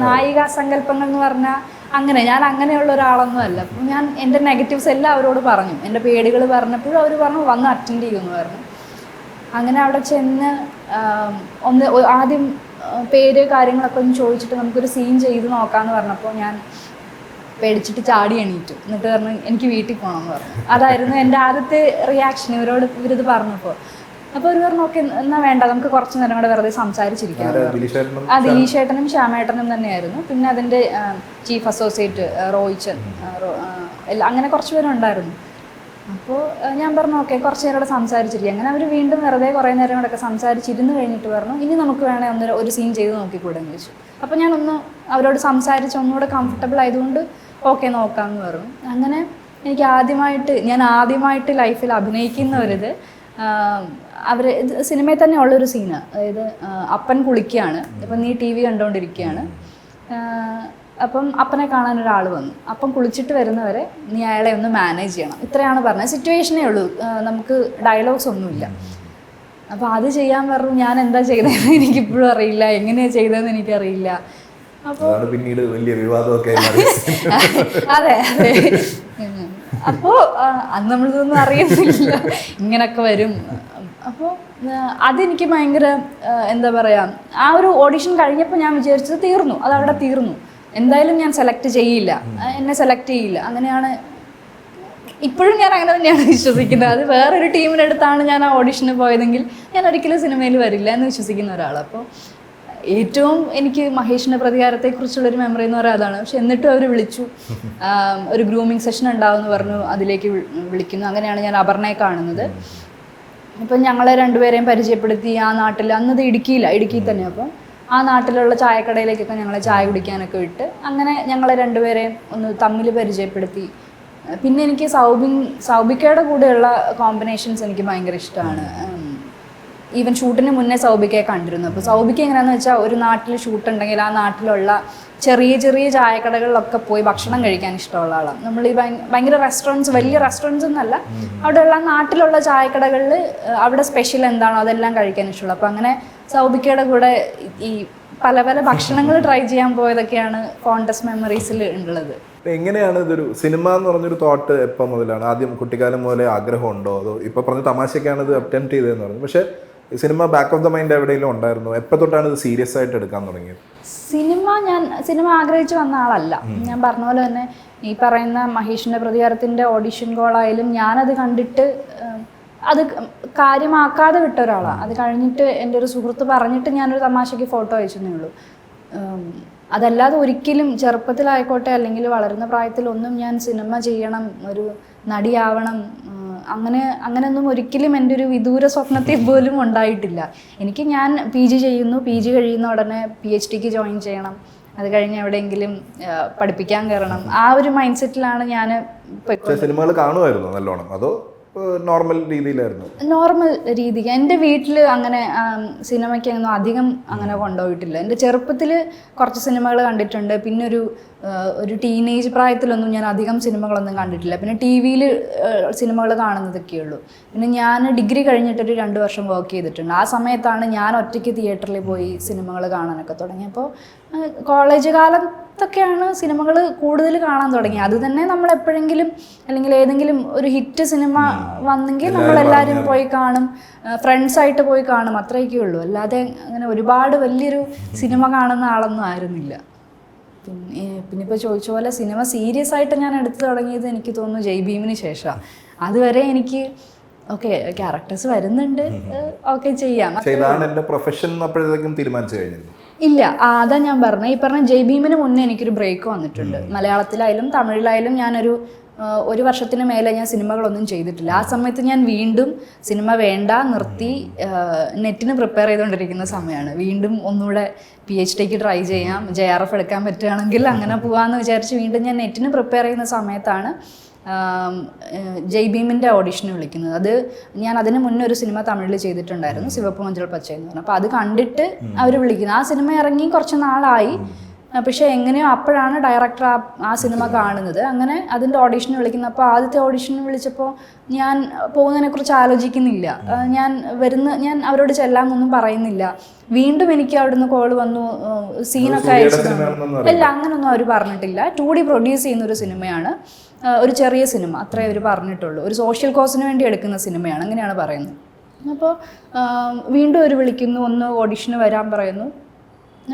നായിക സങ്കല്പങ്ങൾ എന്ന് പറഞ്ഞാൽ അങ്ങനെ ഞാൻ അങ്ങനെയുള്ള ഒരാളൊന്നും അല്ല. അപ്പം ഞാൻ എൻ്റെ നെഗറ്റീവ്സ് എല്ലാം അവരോട് പറഞ്ഞു. എൻ്റെ പേടികൾ പറഞ്ഞപ്പോഴും അവർ പറഞ്ഞു വന്ന് അറ്റൻഡ് ചെയ്യുമെന്ന് പറഞ്ഞു. അങ്ങനെ അവിടെ ചെന്ന് ആദ്യം പേര് കാര്യങ്ങളൊക്കെ ഒന്ന് ചോദിച്ചിട്ട് നമുക്കൊരു സീൻ ചെയ്ത് നോക്കാമെന്ന് പറഞ്ഞപ്പോൾ ഞാൻ പേടിച്ചിട്ട് ചാടി എണീറ്റു. എന്നിട്ട് പറഞ്ഞു എനിക്ക് വീട്ടിൽ പോകണമെന്ന് പറഞ്ഞു. അതായിരുന്നു എൻ്റെ ആദ്യത്തെ റിയാക്ഷൻ ഇവരിത് പറഞ്ഞപ്പോൾ. അപ്പോൾ ഒരു പറഞ്ഞു ഓക്കെ എന്നാൽ വേണ്ട, നമുക്ക് കുറച്ച് നേരം കൂടെ വെറുതെ സംസാരിച്ചിരിക്കാം. ആ ദിലീഷേട്ടനും ശ്യാമേട്ടനും തന്നെയായിരുന്നു. പിന്നെ അതിൻ്റെ ചീഫ് അസോസിയേറ്റ് റോയിച്ചൻ, അങ്ങനെ കുറച്ച് പേരുണ്ടായിരുന്നു. അപ്പോൾ ഞാൻ പറഞ്ഞു ഓക്കെ കുറച്ച് നേരം കൂടെ സംസാരിച്ചിരിക്കും. അങ്ങനെ അവർ വീണ്ടും വെറുതെ കുറേ നേരം കൂടെ ഒക്കെ സംസാരിച്ചിരുന്ന് കഴിഞ്ഞിട്ട് പറഞ്ഞു ഇനി നമുക്ക് വേണേൽ ഒരു സീൻ ചെയ്ത് നോക്കിക്കൂടെ എന്ന് ചോദിച്ചു. അപ്പോൾ ഞാനൊന്ന് അവരോട് സംസാരിച്ച് ഒന്നുകൂടെ കംഫർട്ടബിൾ ആയതുകൊണ്ട് ഓക്കെ നോക്കാമെന്ന് പറഞ്ഞു. അങ്ങനെ എനിക്ക് ആദ്യമായിട്ട് ലൈഫിൽ അഭിനയിക്കുന്ന ഒരിത് അവർ സിനിമയിൽ തന്നെ ഉള്ളൊരു സീന്. അതായത് അപ്പൻ കുളിക്കുകയാണ്, ഇപ്പം നീ TV കണ്ടുകൊണ്ടിരിക്കുകയാണ്. അപ്പം അപ്പനെ കാണാൻ ഒരാൾ വന്നു. അപ്പം കുളിച്ചിട്ട് വരുന്നവരെ നീ അയാളെ ഒന്ന് മാനേജ് ചെയ്യണം, ഇത്രയാണ് പറഞ്ഞത്. സിറ്റുവേഷനേ ഉള്ളൂ, നമുക്ക് ഡയലോഗ്സ് ഒന്നുമില്ല. അപ്പോൾ അത് ചെയ്യാൻ പറഞ്ഞു. ഞാൻ എന്താ ചെയ്തതെന്ന് എനിക്കിപ്പോഴും അറിയില്ല, എങ്ങനെയാണ് ചെയ്തതെന്ന് എനിക്കറിയില്ല. അപ്പോൾ പിന്നീട് വലിയ വിവാദമൊക്കെ അതെ അതെ. അപ്പോൾ അന്ന് നമ്മളിതൊന്നും അറിയുന്നില്ല ഇങ്ങനൊക്കെ വരും. അപ്പോൾ അതെനിക്ക് ഭയങ്കര എന്താ പറയുക, ആ ഒരു ഓഡിഷൻ കഴിഞ്ഞപ്പോൾ ഞാൻ വിചാരിച്ചത് തീർന്നു, അതവിടെ തീർന്നു, എന്തായാലും ഞാൻ സെലക്ട് ചെയ്യില്ല, എന്നെ സെലക്ട് ചെയ്യില്ല. അങ്ങനെയാണ് ഇപ്പോഴും ഞാൻ അങ്ങനെ തന്നെയാണ് വിശ്വസിക്കുന്നത്. അത് വേറൊരു ടീമിനടുത്താണ് ഞാൻ ആ ഓഡിഷന് പോയതെങ്കിൽ ഞാൻ ഒരിക്കലും സിനിമയിൽ വരില്ല എന്ന് വിശ്വസിക്കുന്ന ഒരാൾ. അപ്പോൾ ഏറ്റവും എനിക്ക് മഹേഷിൻ്റെ പ്രതികാരത്തെക്കുറിച്ചുള്ളൊരു മെമ്മറി എന്ന് പറയുന്നത് അതാണ്. പക്ഷെ എന്നിട്ടും അവർ വിളിച്ചു, ഒരു ഗ്രൂമിങ് സെഷൻ ഉണ്ടാവുമെന്ന് പറഞ്ഞു, അതിലേക്ക് വിളിക്കുന്നു. അങ്ങനെയാണ് ഞാൻ അപർണയെ കാണുന്നത്. ഇപ്പം ഞങ്ങളെ രണ്ടുപേരെയും പരിചയപ്പെടുത്തി. ആ നാട്ടിൽ അന്നത് ഇടുക്കിയിൽ തന്നെ. അപ്പം ആ നാട്ടിലുള്ള ചായക്കടയിലേക്കൊക്കെ ഞങ്ങളെ ചായ കുടിക്കാനൊക്കെ വിട്ട് അങ്ങനെ ഞങ്ങളെ രണ്ടുപേരെയും ഒന്ന് തമ്മിൽ പരിചയപ്പെടുത്തി. പിന്നെ എനിക്ക് സൗബിക്കയുടെ കൂടെയുള്ള കോമ്പിനേഷൻസ് എനിക്ക് ഭയങ്കര ഇഷ്ടമാണ്. ഈവൻ ഷൂട്ടിന് മുന്നേ സൗബിക്കയെ കണ്ടിരുന്നു. അപ്പോൾ സൗബിക്ക എങ്ങനെയാണെന്ന് വെച്ചാൽ ഒരു നാട്ടിൽ ഷൂട്ട് ഉണ്ടെങ്കിൽ ആ നാട്ടിലുള്ള ചെറിയ ചായക്കടകളിലൊക്കെ പോയി ഭക്ഷണം കഴിക്കാൻ ഇഷ്ടമുള്ള ആളാണ്. നമ്മൾ ഈ ഭയങ്കര റെസ്റ്റോറൻറ്റ്സ്, വലിയ റെസ്റ്റോറൻറ്റ്സ് എന്നല്ല, അവിടെയുള്ള നാട്ടിലുള്ള ചായക്കടകളിൽ അവിടെ സ്പെഷ്യൽ എന്താണോ അതെല്ലാം കഴിക്കാൻ ഇഷ്ടമുള്ളത്. അപ്പോൾ അങ്ങനെ സൗബിക്കയുടെ കൂടെ ഈ പല ഭക്ഷണങ്ങൾ ട്രൈ ചെയ്യാൻ പോയതൊക്കെയാണ് ഫോണ്ടസ്റ്റ് മെമ്മറീസിൽ ഉള്ളത്. എങ്ങനെയാണ് ഇതൊരു സിനിമ എന്ന് പറഞ്ഞൊരു തോട്ട് എപ്പോൾ മുതലാണ്? ആദ്യം കുട്ടിക്കാലം പോലെ ആഗ്രഹമുണ്ടോ, അതോ ഇപ്പോൾ പറഞ്ഞ തമാശയ്ക്കാണ് ഇത് അറ്റംപ്റ്റ് ചെയ്തതെന്ന് പറഞ്ഞു, പക്ഷേ cinema back of the mind എവിടെയെങ്കിലും ഉണ്ടായിരുന്നു? എപ്പോൾ തൊട്ടാണ് ഇത് സീരിയസ് ആയിട്ട് എടുക്കാൻ തുടങ്ങിയത്? സിനിമ ആഗ്രഹിച്ച് വന്ന ആളല്ല. ഞാൻ പറഞ്ഞ പോലെ തന്നെ ഈ പറയുന്ന മഹേഷിൻ്റെ പ്രതികാരത്തിൻ്റെ ഓഡിഷൻ കോളായാലും ഞാനത് കണ്ടിട്ട് അത് കാര്യമാക്കാതെ വിട്ട ഒരാളാണ്. അത് കഴിഞ്ഞിട്ട് എൻ്റെ ഒരു സുഹൃത്ത് പറഞ്ഞിട്ട് ഞാനൊരു തമാശയ്ക്ക് ഫോട്ടോ അയച്ചെന്നേ ഉള്ളൂ. അതല്ലാതെ ഒരിക്കലും ചെറുപ്പത്തിലായിക്കോട്ടെ അല്ലെങ്കിൽ വളരുന്ന പ്രായത്തിലൊന്നും ഞാൻ സിനിമ ചെയ്യണം, ഒരു നടിയാവണം, അങ്ങനെയൊന്നും ഒരിക്കലും എൻ്റെ ഒരു വിദൂര സ്വപ്നത്തിൽ പോലും ഉണ്ടായിട്ടില്ല. ഞാൻ PG ചെയ്യുന്നു, PG കഴിയുന്ന ഉടനെ PhDക്ക് ജോയിൻ ചെയ്യണം, അത് കഴിഞ്ഞ് എവിടെയെങ്കിലും പഠിപ്പിക്കാൻ കയറണം, ആ ഒരു മൈൻഡ് സെറ്റിലാണ് ഞാൻ. സിനിമകൾ കാണുമായിരുന്നു നല്ലോണം, അതോ നോർമൽ രീതിയിലായിരുന്നു? നോർമൽ രീതിക്ക്. എൻ്റെ വീട്ടിൽ അങ്ങനെ സിനിമയ്ക്കൊന്നും അധികം അങ്ങനെ കൊണ്ടുപോയിട്ടില്ല. എൻ്റെ ചെറുപ്പത്തിൽ കുറച്ച് സിനിമകൾ കണ്ടിട്ടുണ്ട്. പിന്നെ ഒരു ടീനേജ് പ്രായത്തിലൊന്നും ഞാൻ അധികം സിനിമകളൊന്നും കണ്ടിട്ടില്ല. പിന്നെ TV സിനിമകൾ കാണുന്നതൊക്കെ ഉള്ളൂ. പിന്നെ ഞാൻ ഡിഗ്രി കഴിഞ്ഞിട്ടൊരു 2 വർഷം വർക്ക് ചെയ്തിട്ടുണ്ട്. ആ സമയത്താണ് ഞാൻ ഒറ്റയ്ക്ക് തിയേറ്ററിൽ പോയി സിനിമകൾ കാണാനൊക്കെ തുടങ്ങി. അപ്പോൾ കോളേജ് കാലത്തൊക്കെയാണ് സിനിമകൾ കൂടുതൽ കാണാൻ തുടങ്ങി. അത് തന്നെ നമ്മൾ എപ്പോഴെങ്കിലും അല്ലെങ്കിൽ ഏതെങ്കിലും ഒരു ഹിറ്റ് സിനിമ വന്നെങ്കിൽ നമ്മളെല്ലാവരും പോയി കാണും, ഫ്രണ്ട്സായിട്ട് പോയി കാണും, അത്രയൊക്കെ ഉള്ളൂ. അല്ലാതെ അങ്ങനെ ഒരുപാട് വലിയൊരു സിനിമ കാണുന്ന ആളൊന്നും ആയിരുന്നില്ല. പിന്നെ ഇപ്പോൾ ചോദിച്ച പോലെ സിനിമ സീരിയസ് ആയിട്ട് ഞാൻ എടുത്തു തുടങ്ങിയത് എനിക്ക് തോന്നുന്നു ജയ് ഭീമിന് ശേഷമാണ്. അതുവരെ എനിക്ക് ഓക്കെ ക്യാരക്ടേഴ്സ് വരുന്നുണ്ട്, ഓക്കെ ചെയ്യാം. ഇതാണ് എൻ്റെ പ്രൊഫഷൻ അപ്പോഴത്തേക്കും തീരുമാനിച്ചു കഴിഞ്ഞിരുന്നു? ഇല്ല, അതാ ഞാൻ പറഞ്ഞത്. ഈ പറഞ്ഞ ജയ് ഭീമിന് മുന്നേ എനിക്കൊരു ബ്രേക്ക് വന്നിട്ടുണ്ട്. മലയാളത്തിലായാലും തമിഴിലായാലും ഞാനൊരു 1 വർഷത്തിന് മേലെ ഞാൻ സിനിമകളൊന്നും ചെയ്തിട്ടില്ല. ആ സമയത്ത് ഞാൻ വീണ്ടും സിനിമ വേണ്ട നിർത്തി നെറ്റിന് പ്രിപ്പയർ ചെയ്തുകൊണ്ടിരിക്കുന്ന സമയമാണ്. വീണ്ടും ഒന്നുകൂടെ PhD ട്രൈ ചെയ്യാം, JRF എടുക്കാൻ പറ്റുകയാണെങ്കിൽ അങ്ങനെ പോകാമെന്ന് വിചാരിച്ച് വീണ്ടും ഞാൻ നെറ്റിന് പ്രിപ്പയർ ചെയ്യുന്ന സമയത്താണ് ജയ് ഭീമിൻ്റെ ഓഡിഷന് വിളിക്കുന്നത്. അത് ഞാൻ അതിന് മുന്നേ ഒരു സിനിമ തമിഴിൽ ചെയ്തിട്ടുണ്ടായിരുന്നു, സിവപ്പ് മഞ്ചൾ പച്ച എന്ന് പറഞ്ഞു. അപ്പോൾ അത് കണ്ടിട്ട് അവർ വിളിക്കുന്നത്. ആ സിനിമ ഇറങ്ങി കുറച്ച് നാളായി, പക്ഷേ എങ്ങനെയോ അപ്പോഴാണ് ഡയറക്ടർ ആ സിനിമ കാണുന്നത്. അങ്ങനെ അതിൻ്റെ ഓഡിഷന് വിളിക്കുന്നത്. അപ്പോൾ ആദ്യത്തെ ഓഡിഷന് വിളിച്ചപ്പോൾ ഞാൻ പോകുന്നതിനെക്കുറിച്ച് ആലോചിക്കുന്നില്ല, ഞാൻ അവരോട് ചെല്ലാമെന്നൊന്നും പറയുന്നില്ല. വീണ്ടും എനിക്ക് അവിടുന്ന് കോൾ വന്നു, സീനൊക്കെ അയച്ചു. ഇല്ല, അങ്ങനൊന്നും അവർ പറഞ്ഞിട്ടില്ല. 2D പ്രൊഡ്യൂസ് ചെയ്യുന്ന ഒരു സിനിമയാണ്, ഒരു ചെറിയ സിനിമ, അത്രേ അവർ പറഞ്ഞിട്ടുള്ളൂ. ഒരു സോഷ്യൽ കോസിന് വേണ്ടി എടുക്കുന്ന സിനിമയാണ്, അങ്ങനെയാണ് പറയുന്നത്. അപ്പോൾ വീണ്ടും അവർ വിളിക്കുന്നു, ഒന്ന് ഓഡിഷന് വരാൻ പറയുന്നു.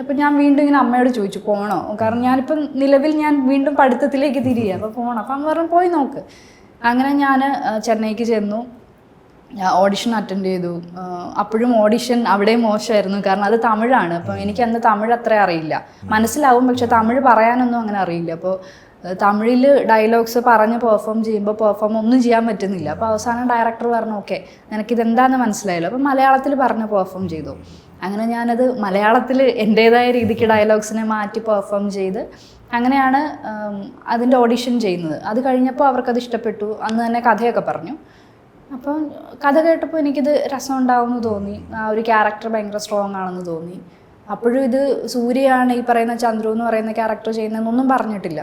അപ്പോൾ ഞാൻ വീണ്ടും ഇങ്ങനെ അമ്മയോട് ചോദിച്ചു പോകണോ, കാരണം ഞാനിപ്പം നിലവിൽ ഞാൻ വീണ്ടും പഠിത്തത്തിലേക്ക് തിരിയുക, അപ്പോൾ പോകണം. അപ്പം അമ്മ പറഞ്ഞു പോയി നോക്ക്. അങ്ങനെ ഞാൻ ചെന്നൈക്ക് ചെന്നു, ഓഡിഷൻ അറ്റൻഡ് ചെയ്തു. അപ്പോഴും ഓഡിഷൻ അവിടെയും മോശമായിരുന്നു, കാരണം അത് തമിഴാണ്. അപ്പം എനിക്ക് അന്ന് തമിഴ് അത്ര അറിയില്ല, മനസ്സിലാവും പക്ഷെ തമിഴ് പറയാനൊന്നും അങ്ങനെ അറിയില്ല. അപ്പോൾ തമിഴിൽ ഡയലോഗ്സ് പറഞ്ഞ് പെർഫോം ചെയ്യുമ്പോൾ ഒന്നും ചെയ്യാൻ പറ്റുന്നില്ല. അപ്പോൾ അവസാനം ഡയറക്ടർ പറഞ്ഞു ഓക്കെ നിനക്കിതെന്താണെന്ന് മനസ്സിലായല്ലോ, അപ്പോൾ മലയാളത്തിൽ പറഞ്ഞ് പെർഫോം ചെയ്തു. അങ്ങനെ ഞാനത് മലയാളത്തിൽ എൻ്റേതായ രീതിക്ക് ഡയലോഗ്സിനെ മാറ്റി പെർഫോം ചെയ്ത് അങ്ങനെയാണ് അതിൻ്റെ ഓഡിഷൻ ചെയ്യുന്നത്. അത് കഴിഞ്ഞപ്പോൾ അവർക്കത് ഇഷ്ടപ്പെട്ടു. അന്ന് തന്നെ കഥയൊക്കെ പറഞ്ഞു. അപ്പം കഥ കേട്ടപ്പോൾ എനിക്കിത് രസമുണ്ടാവുമെന്ന് തോന്നി. ആ ഒരു ക്യാരക്ടർ ഭയങ്കര സ്ട്രോങ് ആണെന്ന് തോന്നി. അപ്പോഴും ഇത് സൂര്യയാണ് ഈ പറയുന്ന ചന്ദ്രു എന്ന് പറയുന്ന ക്യാരക്ടർ ചെയ്യുന്നതെന്നൊന്നും പറഞ്ഞിട്ടില്ല.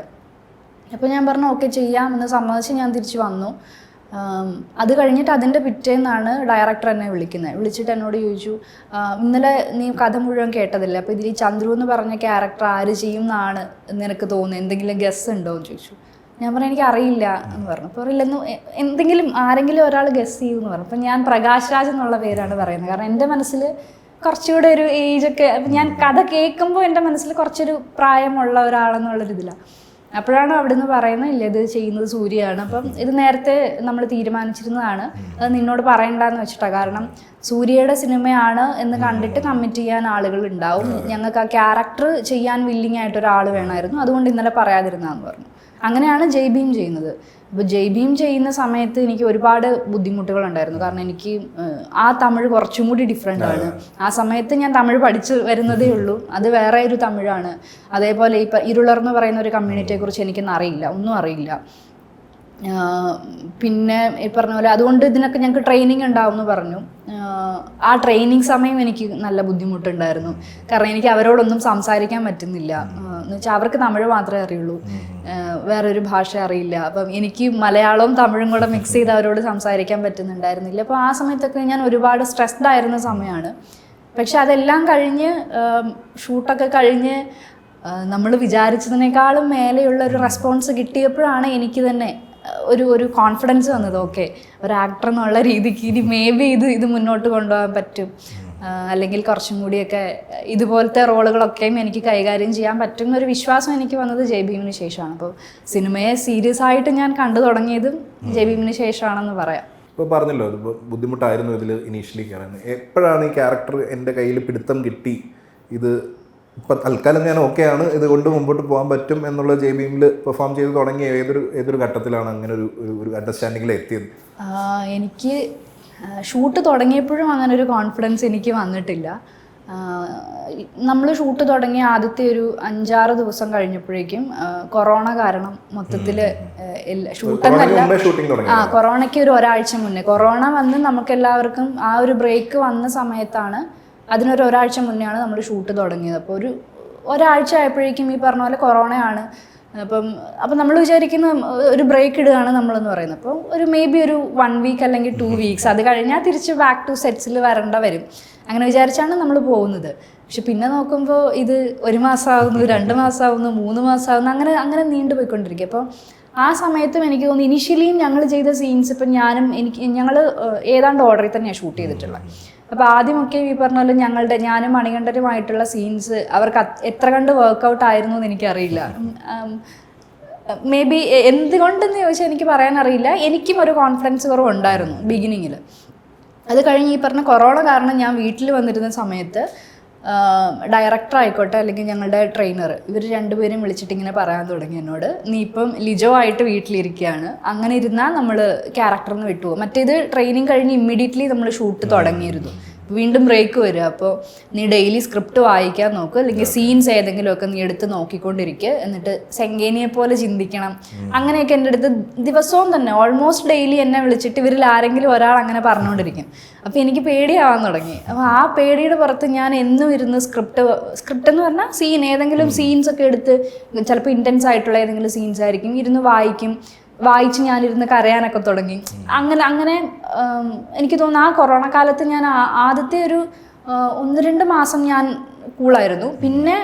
അപ്പോൾ ഞാൻ പറഞ്ഞു ഓക്കെ ചെയ്യാമെന്ന് സമ്മതിച്ച് ഞാൻ തിരിച്ച് വന്നു. അത് കഴിഞ്ഞിട്ട് അതിൻ്റെ പിറ്റേന്നാണ് ഡയറക്ടർ എന്നെ വിളിച്ചിട്ട് എന്നോട് ചോദിച്ചു, ഇന്നലെ നീ കഥ മുഴുവൻ കേട്ടതില്ലേ, അപ്പോൾ ഇതിൽ ഈ ചന്ദ്രു എന്ന് പറഞ്ഞ ക്യാരക്ടർ ആര് ചെയ്യും എന്നാണ് നിനക്ക് തോന്നുന്നത്, എന്തെങ്കിലും ഗസ് ഉണ്ടോ എന്ന് ചോദിച്ചു. ഞാൻ പറഞ്ഞു എനിക്ക് അറിയില്ല എന്ന് പറഞ്ഞു. അപ്പോൾ അറിയില്ലെന്ന് എന്തെങ്കിലും ആരെങ്കിലും ഒരാൾ ഗസ് ചെയ്യുമെന്ന് പറഞ്ഞു. അപ്പോൾ ഞാൻ പ്രകാശ് രാജ് എന്നുള്ള പേരാണ് പറയുന്നത്, കാരണം എൻ്റെ മനസ്സിൽ കുറച്ചുകൂടെ ഒരു ഏജൊക്കെ, ഞാൻ കഥ കേൾക്കുമ്പോൾ എൻ്റെ മനസ്സിൽ കുറച്ചൊരു പ്രായമുള്ള ഒരാളെന്നുള്ളൊരിതിലാണ്. അപ്പോഴാണ് അവിടുന്ന് പറയുന്നത് ഇല്ല ഇത് ചെയ്യുന്നത് സൂര്യയാണ്. അപ്പം ഇത് നേരത്തെ നമ്മൾ തീരുമാനിച്ചിരുന്നതാണ്, അത് നിന്നോട് പറയണ്ടെന്ന് വെച്ചിട്ടാണ്. കാരണം സൂര്യയുടെ സിനിമയാണ് എന്ന് കണ്ടിട്ട് കമ്മിറ്റ് ചെയ്യാൻ ആളുകൾ ഉണ്ടാവും, ഞങ്ങൾക്ക് ആ ക്യാരക്ടർ ചെയ്യാൻ വില്ലിങ് ആയിട്ടൊരാൾ വേണമായിരുന്നു, അതുകൊണ്ട് ഇന്നലെ പറയാതിരുന്നാന്ന് പറഞ്ഞു. അങ്ങനെയാണ് ജയ് ഭീം ചെയ്യുന്നത്. അപ്പോൾ ജയ് ഭീം ചെയ്യുന്ന സമയത്ത് എനിക്ക് ഒരുപാട് ബുദ്ധിമുട്ടുകളുണ്ടായിരുന്നു, കാരണം എനിക്ക് ആ തമിഴ് കുറച്ചും കൂടി ഡിഫറെൻ്റ് ആണ്. ആ സമയത്ത് ഞാൻ തമിഴ് പഠിച്ചു വരുന്നതേ ഉള്ളൂ, അത് വേറെ ഒരു തമിഴാണ്. അതേപോലെ ഇപ്പം ഇരുളർന്ന് പറയുന്ന ഒരു കമ്മ്യൂണിറ്റിയെക്കുറിച്ച് എനിക്കൊന്നും അറിയില്ല, ഒന്നും അറിയില്ല. പിന്നെ ഈ പറഞ്ഞ പോലെ അതുകൊണ്ട് ഇതിനൊക്കെ ഞങ്ങൾക്ക് ട്രെയിനിങ് ഉണ്ടാവും എന്ന് പറഞ്ഞു. ആ ട്രെയിനിങ് സമയം എനിക്ക് നല്ല ബുദ്ധിമുട്ടുണ്ടായിരുന്നു, കാരണം എനിക്ക് അവരോടൊന്നും സംസാരിക്കാൻ പറ്റുന്നില്ല. എന്ന് വെച്ചാൽ അവർക്ക് തമിഴ് മാത്രമേ അറിയുള്ളൂ, വേറൊരു ഭാഷ അറിയില്ല. അപ്പം എനിക്ക് മലയാളവും തമിഴും കൂടെ മിക്സ് ചെയ്ത് അവരോട് സംസാരിക്കാൻ പറ്റുന്നുണ്ടായിരുന്നില്ല. അപ്പോൾ ആ സമയത്തൊക്കെ ഞാൻ ഒരുപാട് സ്ട്രെസ്ഡ് ആയിരുന്ന സമയമാണ്. പക്ഷെ അതെല്ലാം കഴിഞ്ഞ് ഷൂട്ടൊക്കെ കഴിഞ്ഞ് നമ്മൾ വിചാരിച്ചതിനേക്കാളും മേലെയുള്ള ഒരു റെസ്പോൺസ് കിട്ടിയപ്പോഴാണ് എനിക്ക് തന്നെ ഒരു കോൺഫിഡൻസ് വന്നത്. ഓക്കെ ഒരു ആക്ടർ എന്നുള്ള രീതിക്ക് ഇനി മേ ബി ഇത് മുന്നോട്ട് കൊണ്ടുപോകാൻ പറ്റും, അല്ലെങ്കിൽ കുറച്ചും കൂടിയൊക്കെ ഇതുപോലത്തെ റോളുകളൊക്കെയും എനിക്ക് കൈകാര്യം ചെയ്യാൻ പറ്റും എന്നൊരു വിശ്വാസം എനിക്ക് വന്നത് ജയ് ഭീമിന് ശേഷമാണ്. അപ്പോൾ സിനിമയെ സീരിയസ് ആയിട്ട് ഞാൻ കണ്ടു തുടങ്ങിയതും ജയ് ഭീമിന് ശേഷമാണെന്ന് പറയാം. ഇപ്പോൾ പറഞ്ഞല്ലോ ഇത് ബുദ്ധിമുട്ടായിരുന്നു ഇതിൽ ഇനീഷ്യലി കയറുന്നത്. എപ്പോഴാണ് ഈ ക്യാരക്ടർ എൻ്റെ കയ്യിൽ പിടുത്തം കിട്ടി, ഇത് ഇപ്പം തൽക്കാലം ഞാൻ ഓക്കെയാണ്, ഇതുകൊണ്ട് മുമ്പോട്ട് പോകാൻ പറ്റും എന്നുള്ള ജയ് ഭീമിൽ പെർഫോം ചെയ്ത് തുടങ്ങിയ ഏതൊരു ഘട്ടത്തിലാണ് അങ്ങനെ ഒരു അണ്ടർസ്റ്റാൻഡിങ്ങിൽ എത്തിയത്? എനിക്ക് ഷൂട്ട് തുടങ്ങിയപ്പോഴും അങ്ങനെ ഒരു കോൺഫിഡൻസ് എനിക്ക് വന്നിട്ടില്ല. നമ്മൾ ഷൂട്ട് തുടങ്ങിയ ആദ്യത്തെ ഒരു 5-6 ദിവസം കഴിഞ്ഞപ്പോഴേക്കും കൊറോണ കാരണം മൊത്തത്തിൽ ഷൂട്ടെന്നല്ല, കൊറോണയ്ക്ക് ഒരാഴ്ച മുന്നേ കൊറോണ വന്ന് നമുക്കെല്ലാവർക്കും ആ ഒരു ബ്രേക്ക് വന്ന സമയത്താണ്, ഒരാഴ്ച മുന്നെയാണ് നമ്മൾ ഷൂട്ട് തുടങ്ങിയത്. അപ്പോൾ ഒരാഴ്ച ആയപ്പോഴേക്കും ഈ പറഞ്ഞ പോലെ കൊറോണയാണ്. അപ്പം നമ്മൾ വിചാരിക്കുന്ന ഒരു ബ്രേക്ക് ഇടുകയാണ് നമ്മളെന്ന് പറയുന്നത്. അപ്പോൾ മേ ബി ഒരു 1 വീക്ക് അല്ലെങ്കിൽ 2 വീക്സ്, അത് കഴിഞ്ഞാൽ തിരിച്ച് ബാക്ക് ടു സെറ്റ്സിൽ വരും. അങ്ങനെ വിചാരിച്ചാണ് നമ്മൾ പോകുന്നത്. പക്ഷെ പിന്നെ നോക്കുമ്പോൾ ഇത് 1 മാസമാകുന്നു, 2 മാസമാകുന്നു, 3 മാസമാകുന്നു, അങ്ങനെ നീണ്ടുപോയിക്കൊണ്ടിരിക്കും. അപ്പോൾ ആ സമയത്തും എനിക്ക് തോന്നുന്നു ഇനീഷ്യലിയും ഞങ്ങൾ ചെയ്ത സീൻസ് ഇപ്പം ഞങ്ങൾ ഏതാണ്ട് ഓർഡറിൽ തന്നെയാണ് ഷൂട്ട് ചെയ്തിട്ടുള്ളത്. അപ്പോൾ ആദ്യമൊക്കെ ഈ പറഞ്ഞ പോലെ ഞാനും മണികണ്ഠനുമായിട്ടുള്ള സീൻസ് അവർക്ക് എത്ര കണ്ട് വർക്കൗട്ട് ആയിരുന്നു എന്ന് എനിക്കറിയില്ല. മേ ബി എന്തുകൊണ്ടെന്ന് ചോദിച്ചാൽ എനിക്ക് പറയാനറിയില്ല. എനിക്കും ഒരു കോൺഫിഡൻസ് കുറവുണ്ടായിരുന്നു ബിഗിനിങ്ങിൽ. അത് കഴിഞ്ഞ് ഈ പറഞ്ഞ കൊറോണ കാരണം ഞാൻ വീട്ടിൽ വന്നിരുന്ന സമയത്ത് ഡയറക്ടർ ആയിക്കോട്ടെ അല്ലെങ്കിൽ ഞങ്ങളുടെ ട്രെയിനർ, ഇവർ രണ്ടുപേരും വിളിച്ചിട്ട് ഇങ്ങനെ പറയാൻ തുടങ്ങി എന്നോട്, നീ ഇപ്പം ലിജോ ആയിട്ട് വീട്ടിലിരിക്കുകയാണ്, അങ്ങനെ ഇരുന്നാൽ നമ്മൾ ക്യാരക്ടറിന് വിട്ടുപോകും. മറ്റേത് ട്രെയിനിങ് കഴിഞ്ഞ് ഇമ്മീഡിയറ്റ്ലി നമ്മൾ ഷൂട്ട് തുടങ്ങിയിരുന്നു. വീണ്ടും ബ്രേക്ക് വരിക. അപ്പോൾ നീ ഡെയിലി സ്ക്രിപ്റ്റ് വായിക്കാൻ നോക്ക്, അല്ലെങ്കിൽ സീൻസ് ഏതെങ്കിലുമൊക്കെ നീ എടുത്ത് നോക്കിക്കൊണ്ടിരിക്കുക, എന്നിട്ട് സെങ്കേനിയെ പോലെ ചിന്തിക്കണം. അങ്ങനെയൊക്കെ എൻ്റെ അടുത്ത് ദിവസവും തന്നെ ഓൾമോസ്റ്റ് ഡെയിലി എന്നെ വിളിച്ചിട്ട് ഇവരിൽ ആരെങ്കിലും ഒരാൾ അങ്ങനെ പറഞ്ഞുകൊണ്ടിരിക്കും. അപ്പോൾ എനിക്ക് പേടിയാവാൻ തുടങ്ങി. അപ്പോൾ ആ പേടിയുടെ പുറത്ത് ഞാൻ എന്നും ഇരുന്ന് സ്ക്രിപ്റ്റ് എന്ന് പറഞ്ഞാൽ ഏതെങ്കിലും സീൻസ് ഒക്കെ എടുത്ത്, ചിലപ്പോൾ ഇൻറ്റൻസ് ആയിട്ടുള്ള ഏതെങ്കിലും സീൻസ് ആയിരിക്കും, ഇരുന്ന് വായിച്ച് ഞാനിരുന്ന് കരയാനൊക്കെ തുടങ്ങി. അങ്ങനെ എനിക്ക് തോന്നുന്നു ആ കൊറോണ കാലത്ത് ഞാൻ ആദ്യത്തെ ഒരു 1-2 മാസം ഞാൻ കൂളായിരുന്നു. പിന്നെ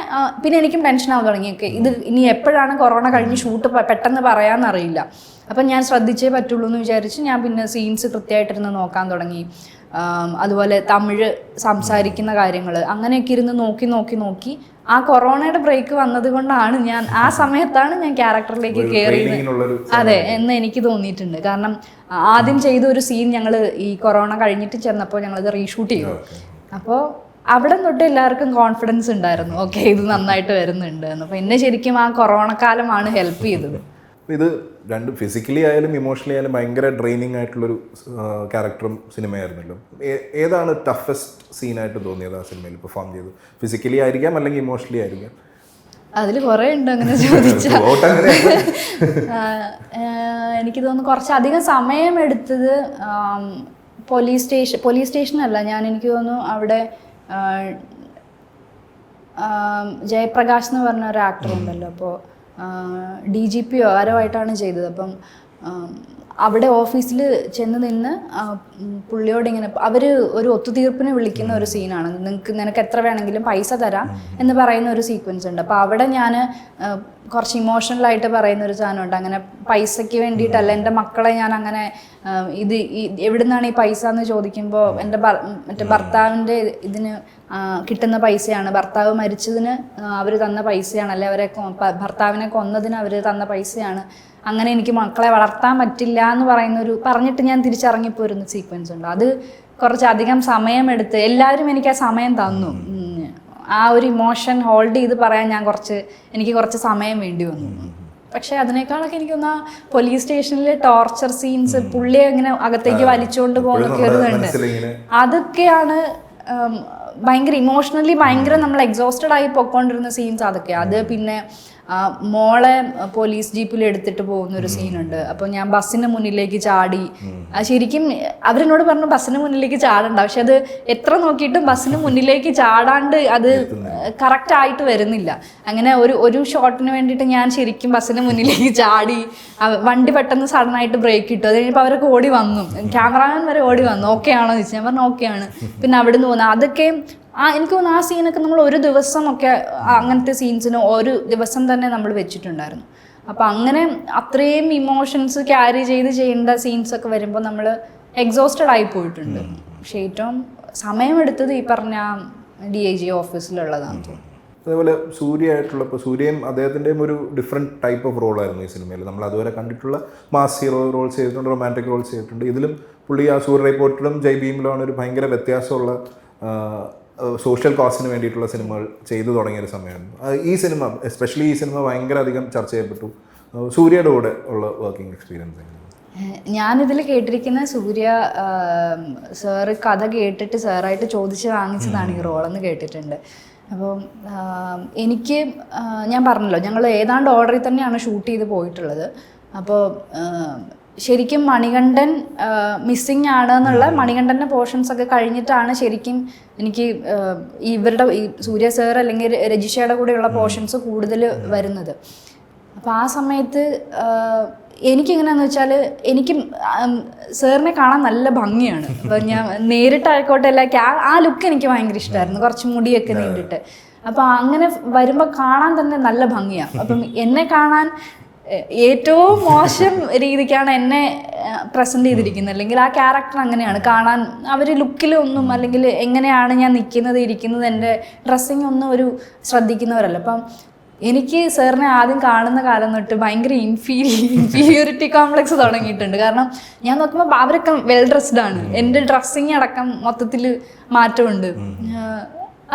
എനിക്കും ടെൻഷനാവാൻ തുടങ്ങി. ഇത് ഇനി എപ്പോഴാണ് കൊറോണ കഴിഞ്ഞ് ഷൂട്ട് പെട്ടെന്ന് പറയാമെന്നറിയില്ല. അപ്പം ഞാൻ ശ്രദ്ധിച്ചേ പറ്റുള്ളൂ എന്ന് വിചാരിച്ച് ഞാൻ പിന്നെ സീൻസ് കൃത്യമായിട്ടിരുന്ന് നോക്കാൻ തുടങ്ങി. അതുപോലെ തമിഴ് സംസാരിക്കുന്ന കാര്യങ്ങൾ അങ്ങനെയൊക്കെ ഇരുന്ന് നോക്കി ആ കൊറോണയുടെ ബ്രേക്ക് വന്നത് കൊണ്ടാണ് ആ സമയത്താണ് ഞാൻ ക്യാരക്ടറിലേക്ക് കയറിയത്. അതെ എന്ന് എനിക്ക് തോന്നിയിട്ടുണ്ട്. കാരണം ആദ്യം ചെയ്ത ഒരു സീൻ ഞങ്ങൾ ഈ കൊറോണ കഴിഞ്ഞിട്ട് ചെന്നപ്പോൾ ഞങ്ങളത് റീഷൂട്ട് ചെയ്തു. അപ്പോൾ അവിടെ തൊട്ട് എല്ലാവർക്കും കോൺഫിഡൻസ് ഉണ്ടായിരുന്നു, ഓക്കെ ഇത് നന്നായിട്ട് വരുന്നുണ്ട് എന്ന്. അപ്പോൾ എന്നെ ശരിക്കും ആ കൊറോണ കാലമാണ് ഹെൽപ്പ് ചെയ്തത്. ഇത് രണ്ട് ഫിസിക്കലി ആയാലും ഇമോഷണലി ആയാലും ഭയങ്കര ഡ്രെയിനിങ് ആയിട്ടുള്ളൊരു ക്യാരക്ടറും സിനിമയായിരുന്നല്ലോ. ഏതാണ് ടഫസ്റ്റ് സീനായിട്ട് തോന്നിയത് ആ സിനിമയിൽ പെർഫോം ചെയ്തു? ഫിസിക്കലി ആയിരിക്കാം അല്ലെങ്കിൽ ഇമോഷണലി ആയിരിക്കാം. അതിൽ കുറേ ഉണ്ട് അങ്ങനെ ചോദിച്ചാൽ. എനിക്ക് തോന്നുന്നു കുറച്ചധികം സമയമെടുത്തത് പോലീസ് സ്റ്റേഷനല്ല, എനിക്ക് തോന്നുന്നു അവിടെ ജയപ്രകാശ് എന്ന് പറഞ്ഞ ഒരു ആക്ടർ ഉണ്ടല്ലോ, അപ്പോൾ DGP ആരോ ആയിട്ടാണ് ചെയ്തത്. അപ്പം അവിടെ ഓഫീസിൽ ചെന്ന് നിന്ന് പുള്ളിയോട് ഇങ്ങനെ അവർ ഒരു ഒത്തുതീർപ്പിന് വിളിക്കുന്ന ഒരു സീനാണ്. നിനക്ക് എത്ര വേണമെങ്കിലും പൈസ തരാം എന്ന് പറയുന്ന ഒരു സീക്വൻസ് ഉണ്ട്. അപ്പോൾ അവിടെ ഞാൻ കുറച്ച് ഇമോഷണലായിട്ട് പറയുന്ന ഒരു സാധനമുണ്ട്. അങ്ങനെ പൈസയ്ക്ക് വേണ്ടിയിട്ടല്ല, എൻ്റെ മക്കളെ ഞാൻ അങ്ങനെ എവിടെ നിന്നാണ് ഈ പൈസ എന്ന് ചോദിക്കുമ്പോൾ എൻ്റെ മറ്റേ ഭർത്താവിൻ്റെ ഇതിന് കിട്ടുന്ന പൈസയാണ്, ഭർത്താവ് മരിച്ചതിന് അവർ തന്ന പൈസയാണ്, അല്ലെ അവരെ ഭർത്താവിനെ കൊന്നതിന് അവർ തന്ന പൈസയാണ്, അങ്ങനെ എനിക്ക് മക്കളെ വളർത്താൻ പറ്റില്ല എന്ന് പറഞ്ഞിട്ട് ഞാൻ തിരിച്ചിറങ്ങിപ്പോരുന്ന സീക്വൻസ് ഉണ്ട്. അത് കുറച്ചധികം സമയമെടുത്ത് എല്ലാവരും എനിക്ക് ആ സമയം തന്നു. ആ ഒരു ഇമോഷൻ ഹോൾഡ് ചെയ്ത് പറയാൻ എനിക്ക് കുറച്ച് സമയം വേണ്ടി വന്നു. പക്ഷെ അതിനേക്കാളൊക്കെ എനിക്കൊന്ന് പോലീസ് സ്റ്റേഷനിലെ ടോർച്ചർ സീൻസ്, പുള്ളിയെ ഇങ്ങനെ അകത്തേക്ക് വലിച്ചുകൊണ്ട് പോകുന്നൊക്കെ ഒരു ഇതുണ്ട്. അതൊക്കെയാണ് ഭയങ്കര ഇമോഷണലി ഭയങ്കര നമ്മൾ എക്സോസ്റ്റഡ് ആയി പൊയ്ക്കൊണ്ടിരുന്ന സീൻസ് അതൊക്കെയാണ്. അത് പിന്നെ മോളെ പോലീസ് ജീപ്പിൽ എടുത്തിട്ട് പോകുന്ന ഒരു സീനുണ്ട്. അപ്പോൾ ഞാൻ ബസ്സിന് മുന്നിലേക്ക് ചാടി. ശരിക്കും അവരെന്നോട് പറഞ്ഞു ബസ്സിന് മുന്നിലേക്ക് ചാടണ്ട, പക്ഷെ അത് എത്ര നോക്കിയിട്ടും ബസ്സിന് മുന്നിലേക്ക് ചാടാണ്ട് അത് കറക്റ്റ് ആയിട്ട് വരുന്നില്ല. അങ്ങനെ ഒരു ഷോട്ടിന് വേണ്ടിയിട്ട് ഞാൻ ശരിക്കും ബസ്സിന് മുന്നിലേക്ക് ചാടി. വണ്ടി പെട്ടെന്ന് സഡനായിട്ട് ബ്രേക്ക് ഇട്ടു. അത് കഴിഞ്ഞപ്പോൾ അവരൊക്കെ ഓടി വന്നു, ക്യാമറാമാൻ വരെ ഓടി വന്നു, ഓക്കെ ആണോ എന്ന് ചോദിച്ചു. ഞാൻ പറഞ്ഞു ഓക്കെ ആണ്. പിന്നെ അവിടെ നിന്ന് പോകുന്നത് അതൊക്കെ എനിക്ക് തോന്നുന്നു ആ സീനൊക്കെ നമ്മൾ ഒരു ദിവസമൊക്കെ അങ്ങനത്തെ സീൻസിന് ഒരു ദിവസം തന്നെ നമ്മൾ വെച്ചിട്ടുണ്ടായിരുന്നു. അപ്പോൾ അങ്ങനെ അത്രയും ഇമോഷൻസ് ക്യാരി ചെയ്യേണ്ട സീൻസൊക്കെ വരുമ്പോൾ നമ്മൾ എക്സോസ്റ്റഡ് ആയി പോയിട്ടുണ്ട്. പക്ഷേ ഏറ്റവും സമയമെടുത്തത് ഈ പറഞ്ഞ DIG ഓഫീസിലുള്ളതാണ് തോന്നുന്നു. അതേപോലെ ഇപ്പോൾ സൂര്യയും അദ്ദേഹത്തിൻ്റെയും ഒരു ഡിഫറെൻറ്റ് ടൈപ്പ് ഓഫ് റോളായിരുന്നു ഈ സിനിമയിൽ. നമ്മൾ അതുവരെ കണ്ടിട്ടുള്ള മാസ് ഹീറോ റോൾസ് ചെയ്തിട്ടുണ്ട്, റൊമാൻറ്റിക് റോൾസ് ചെയ്തിട്ടുണ്ട്. ഇതിലും പുള്ളി ആ സൂര്യ റിപ്പോർട്ടിലും ജയ് ഭീമിലുമാണ് ഒരു ഭയങ്കര വ്യത്യാസമുള്ള സോഷ്യൽ കോസിന് വേണ്ടിയിട്ടുള്ള സിനിമകൾ ചെയ്തു തുടങ്ങിയൊരു സമയമായിരുന്നു. ഈ സിനിമ എസ്പെഷ്യലി ഈ സിനിമ ഭയങ്കര അധികം ചർച്ച ചെയ്യപ്പെട്ടു. സൂര്യയുടെ കൂടെ ഉള്ള വർക്കിംഗ് എക്സ്പീരിയൻസ് എങ്ങനെയാണ്? ഞാനിതിൽ കേട്ടിരിക്കുന്ന സൂര്യ സാറ് കഥ കേട്ടിട്ട് സാറായിട്ട് ചോദിച്ച് വാങ്ങിച്ചതാണ് ഈ റോളെന്ന് കേട്ടിട്ടുണ്ട്. അപ്പോൾ എനിക്ക് ഞാൻ പറഞ്ഞല്ലോ ഞങ്ങൾ ഏതാണ്ട് ഓർഡറിൽ തന്നെയാണ് ഷൂട്ട് ചെയ്ത് പോയിട്ടുള്ളത്. അപ്പോൾ ശരിക്കും മണികണ്ഠൻ മിസ്സിങ് ആണ് എന്നുള്ള മണികണ്ഠൻ്റെ പോർഷൻസ് ഒക്കെ കഴിഞ്ഞിട്ടാണ് ശരിക്കും എനിക്ക് ഇവരുടെ ഈ സൂര്യ സാർ അല്ലെങ്കിൽ രജിഷയുടെ കൂടെയുള്ള പോർഷൻസ് കൂടുതൽ വരുന്നത്. അപ്പോൾ ആ സമയത്ത് എനിക്കെങ്ങനെയാണെന്ന് വെച്ചാൽ എനിക്ക് സാറിനെ കാണാൻ നല്ല ഭംഗിയാണ്. അപ്പോൾ ഞാൻ നേരിട്ടായിക്കോട്ടെ ആ ലുക്ക് എനിക്ക് ഭയങ്കര ഇഷ്ടമായിരുന്നു, കുറച്ച് മുടിയൊക്കെ നീണ്ടിട്ട്. അപ്പോൾ അങ്ങനെ വരുമ്പോൾ കാണാൻ തന്നെ നല്ല ഭംഗിയാണ്. അപ്പം എന്നെ കാണാൻ ഏറ്റവും മോശം രീതിക്കാണ് എന്നെ പ്രസൻറ്റ് ചെയ്തിരിക്കുന്നത്. അല്ലെങ്കിൽ ആ ക്യാരക്ടർ അങ്ങനെയാണ് കാണാൻ. അവർ ലുക്കിലൊന്നും അല്ലെങ്കിൽ എങ്ങനെയാണ് ഞാൻ നിൽക്കുന്നത് ഇരിക്കുന്നത് എൻ്റെ ഡ്രസ്സിങ് ഒന്നും ഒരു ശ്രദ്ധിക്കുന്നവരല്ല. അപ്പം എനിക്ക് സാറിനെ ആദ്യം കാണുന്ന കാലം തൊട്ട് ഭയങ്കര ഇൻഫീരിയോറിറ്റി കോംപ്ലക്സ് തുടങ്ങിയിട്ടുണ്ട്. കാരണം ഞാൻ നോക്കുമ്പോൾ അവരൊക്കെ വെൽ ഡ്രസ്ഡ് ആണ്, എൻ്റെ ഡ്രസ്സിങ് അടക്കം മൊത്തത്തിൽ മാറ്റമുണ്ട്.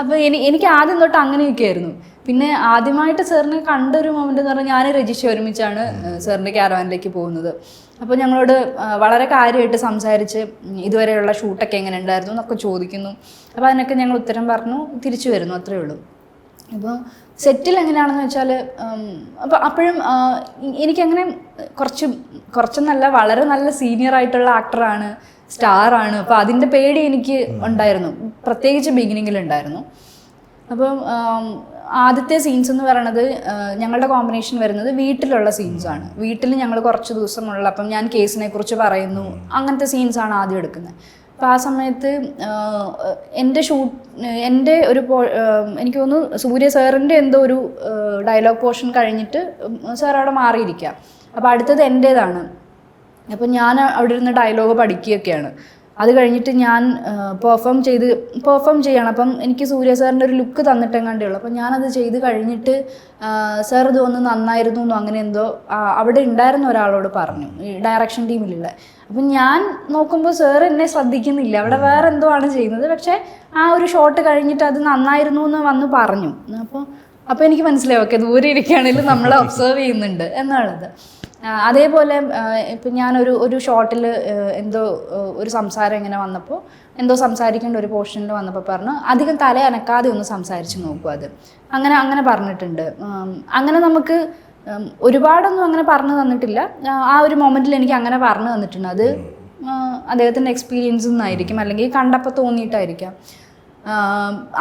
അപ്പോൾ എനിക്ക് ആദ്യം തൊട്ട് അങ്ങനെയൊക്കെ ആയിരുന്നു. പിന്നെ ആദ്യമായിട്ട് സാറിനെ കണ്ടൊരു മൊമെൻ്റ് എന്ന് പറഞ്ഞാൽ ഞാൻ രജിഷ ഒരുമിച്ചാണ് സാറിൻ്റെ ക്യാരവാനിലേക്ക് പോകുന്നത്. അപ്പോൾ ഞങ്ങളോട് വളരെ കാര്യമായിട്ട് സംസാരിച്ച് ഇതുവരെയുള്ള ഷൂട്ടൊക്കെ എങ്ങനെ ഉണ്ടായിരുന്നു എന്നൊക്കെ ചോദിക്കുന്നു. അപ്പോൾ അതിനൊക്കെ ഞങ്ങൾ ഉത്തരം പറഞ്ഞു തിരിച്ചു വരുന്നു, അത്രയേ ഉള്ളൂ. അപ്പോൾ സെറ്റിൽ എങ്ങനെയാണെന്ന് വെച്ചാൽ അപ്പോൾ അപ്പോഴും എനിക്കങ്ങനെ കുറച്ചെന്നല്ല, വളരെ നല്ല സീനിയർ ആയിട്ടുള്ള ആക്ടറാണ്, സ്റ്റാറാണ്. അപ്പോൾ അതിൻ്റെ പേടി എനിക്ക് ഉണ്ടായിരുന്നു, പ്രത്യേകിച്ച് ബിഗിനിങ്ങിലുണ്ടായിരുന്നു. അപ്പം ആദ്യത്തെ സീൻസ് എന്ന് പറയണത് ഞങ്ങളുടെ കോമ്പിനേഷൻ വരുന്നത് വീട്ടിലുള്ള സീൻസാണ്. വീട്ടിൽ ഞങ്ങൾ കുറച്ച് ദിവസമുള്ള, അപ്പം ഞാൻ കേസിനെ കുറിച്ച് പറയുന്നു, അങ്ങനത്തെ സീൻസാണ് ആദ്യം എടുക്കുന്നത്. അപ്പോൾ ആ സമയത്ത് എൻ്റെ ഒരു എനിക്ക് തോന്നുന്നു സൂര്യ സാറിൻ്റെ എന്തോ ഒരു ഡയലോഗ് പോർഷൻ കഴിഞ്ഞിട്ട് സാർ അവിടെ മാറിയിരിക്കുക. അപ്പോൾ അടുത്തത് എൻ്റേതാണ്. അപ്പം ഞാൻ അവിടെ ഇരുന്ന് ഡയലോഗ് പഠിക്കുകയൊക്കെയാണ്. അത് കഴിഞ്ഞിട്ട് ഞാൻ പെർഫോം ചെയ്യണം. അപ്പം എനിക്ക് സൂര്യ സാറിൻ്റെ ഒരു ലുക്ക് തന്നിട്ടെങ്ങാണ്ടേ ഉള്ളൂ. അപ്പം ഞാനത് ചെയ്ത് കഴിഞ്ഞിട്ട് സാർ ഇത് ഒന്ന് നന്നായിരുന്നു എന്നോ അങ്ങനെ എന്തോ അവിടെ ഉണ്ടായിരുന്ന ഒരാളോട് പറഞ്ഞു, ഈ ഡയറക്ഷൻ ടീമിലുള്ള. അപ്പം ഞാൻ നോക്കുമ്പോൾ സാർ എന്നെ ശ്രദ്ധിക്കുന്നില്ല, അവിടെ വേറെ എന്തോ ആണ് ചെയ്യുന്നത്. പക്ഷേ ആ ഒരു ഷോട്ട് കഴിഞ്ഞിട്ട് അത് നന്നായിരുന്നു എന്ന് വന്ന് പറഞ്ഞു. അപ്പോൾ എനിക്ക് മനസ്സിലായി, ഓക്കെ ദൂരെ ഇരിക്കുകയാണെങ്കിലും നമ്മളെ ഒബ്സർവ് ചെയ്യുന്നുണ്ട് എന്നുള്ളത്. അതേപോലെ ഇപ്പം ഞാനൊരു ഷോട്ടിൽ എന്തോ ഒരു സംസാരം ഇങ്ങനെ വന്നപ്പോൾ, എന്തോ സംസാരിക്കേണ്ട ഒരു പോർഷനിൽ വന്നപ്പോൾ പറഞ്ഞു, അധികം തല അനക്കാതെ ഒന്ന് സംസാരിച്ച് നോക്കും. അത് അങ്ങനെ പറഞ്ഞിട്ടുണ്ട്. അങ്ങനെ നമുക്ക് ഒരുപാടൊന്നും അങ്ങനെ പറഞ്ഞു തന്നിട്ടില്ല. ആ ഒരു മൊമെൻറ്റിൽ എനിക്ക് അങ്ങനെ പറഞ്ഞു തന്നിട്ടുണ്ട്. അത് അദ്ദേഹത്തിൻ്റെ എക്സ്പീരിയൻസിൽ നിന്നായിരിക്കും, അല്ലെങ്കിൽ കണ്ടപ്പോൾ തോന്നിയിട്ടായിരിക്കാം.